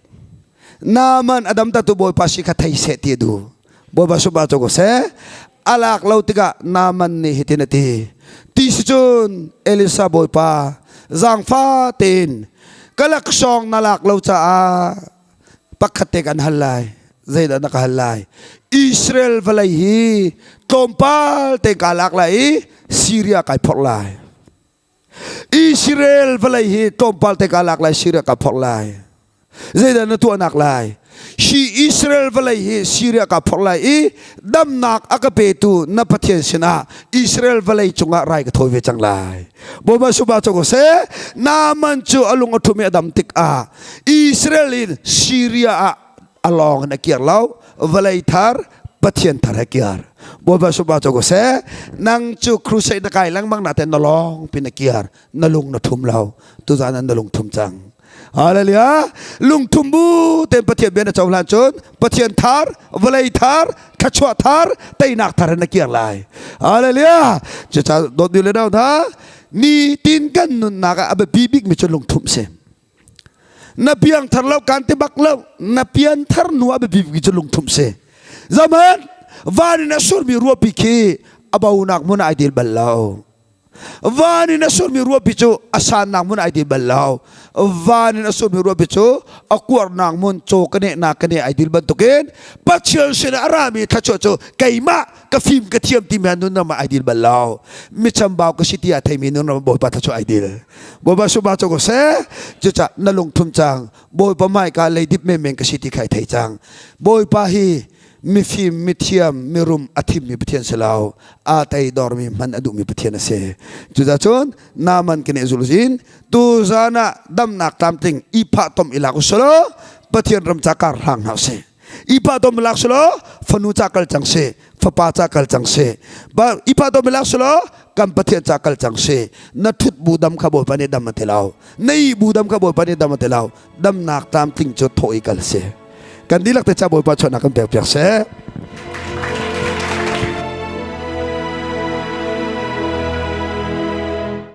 นามันอดัมตัตุบอยภาษิกไทยเสตีดูบอยภาษุบาจโกเสอาลักเลาติกะนามันนี่ฮิตินตีติสจุนเอลิซาบอยปาจังฟ้าตินกลักซองนาลักเลาจ้าปักขัดเตกันฮัลไลใจดานักฮัลไลอิสราเอลวลัยฮีตอมปาลเตกาลักไลซีเรียไก่พอกไล อิสราเอลเวลาฮีตอมพัลเตกาลักไลซีเรียกับพอกไลเจดันตัวนักไลชีอิสราเอลเวลาฮีซีเรียกับพอกไลดัมนักอากาเปตูนับพัทยาชนะอิสราเอลเวลาจงอะไรก็ทวีจังไลบ่มาสุบาจงเสนามันจูอลุงอทุเมดัมติกอาอิสราเอลินซีเรียอลองนักเกียร์เล่าเวลาทาร์พัทยาทาร์เกียร์บ่มาสุบาจงเสนังจูครูเซนักไก่ลังบังนาเตนนลองเป็นนักเกียร์นลุงนทุมเล่าตุจานันนลุงทุมจังฮาเลลูยาลุงทุมบูเต็มปฏิบัติเจ้าหลานจนปฏิบัติทาร์เวลัยทาร์ขชวทาร์เตยนักทาร์นักเกียร์ไลฮาเลลูยาจะจะโดดดิเลดาวท่านี่ตินกันนุนนักอับบีบิกมิจลุงทุมเซนับยังทาร์เล่าการเตบักเล่านับยังทาร์นัวอับบีบิกมิจลุงทุมเซzamanวานินาสุรมีรัวปิคีอับาวนักมุนไอเดียลบัลลาววานินาสุรมีรัวปิจูอาสานนักมุนไอเดียลบัลลาววานินาสุรมีรัวปิจูอักวารนักมุนโจกันเนนักกันเนไอเดียลบันตุกินปัจเจลเสนาอารามีทัชโจไก่มะกะฟิมกะเทียมติมนุนนามาไอเดียลบัลลาวมิจำบ่าวกะสิติอาไทมินุนนามาบ่อยปะทัชไอเดียลบ่บาสุบาโจก็เสจะจะนลงทุมจังบ่อยปะไม่กะเลยดิบเมเมงกะสิติไข่ไทจังบ่อยปะฮีมีฟิมมีเทียมมีรุมอาทิมมีปะเทียนเสลาวอาไตดอร์มีมันอดุมีปะเทียนเสจุดจนนามันกันเอซุลซินตูซานะดัมนักตามติงอีพะตอมอิลักสโลปะเทียนรำจักรหางเฮาเสอีพะตอมอิลักสโลฟนูจักรจังเสฟปาจักรจังเสบะอีพะตอมอิลักสโลกัมปะเทียนจักรจังเสนัทุดบูดัมขบวนปานดัมมะเทลาวในบูดัมขบวนปานดัมมะเทลาวดัมนักตามติงจุดโถอีกัลเสกันดีลักแต่จะบ่อยปะชนะกันเปียกๆเส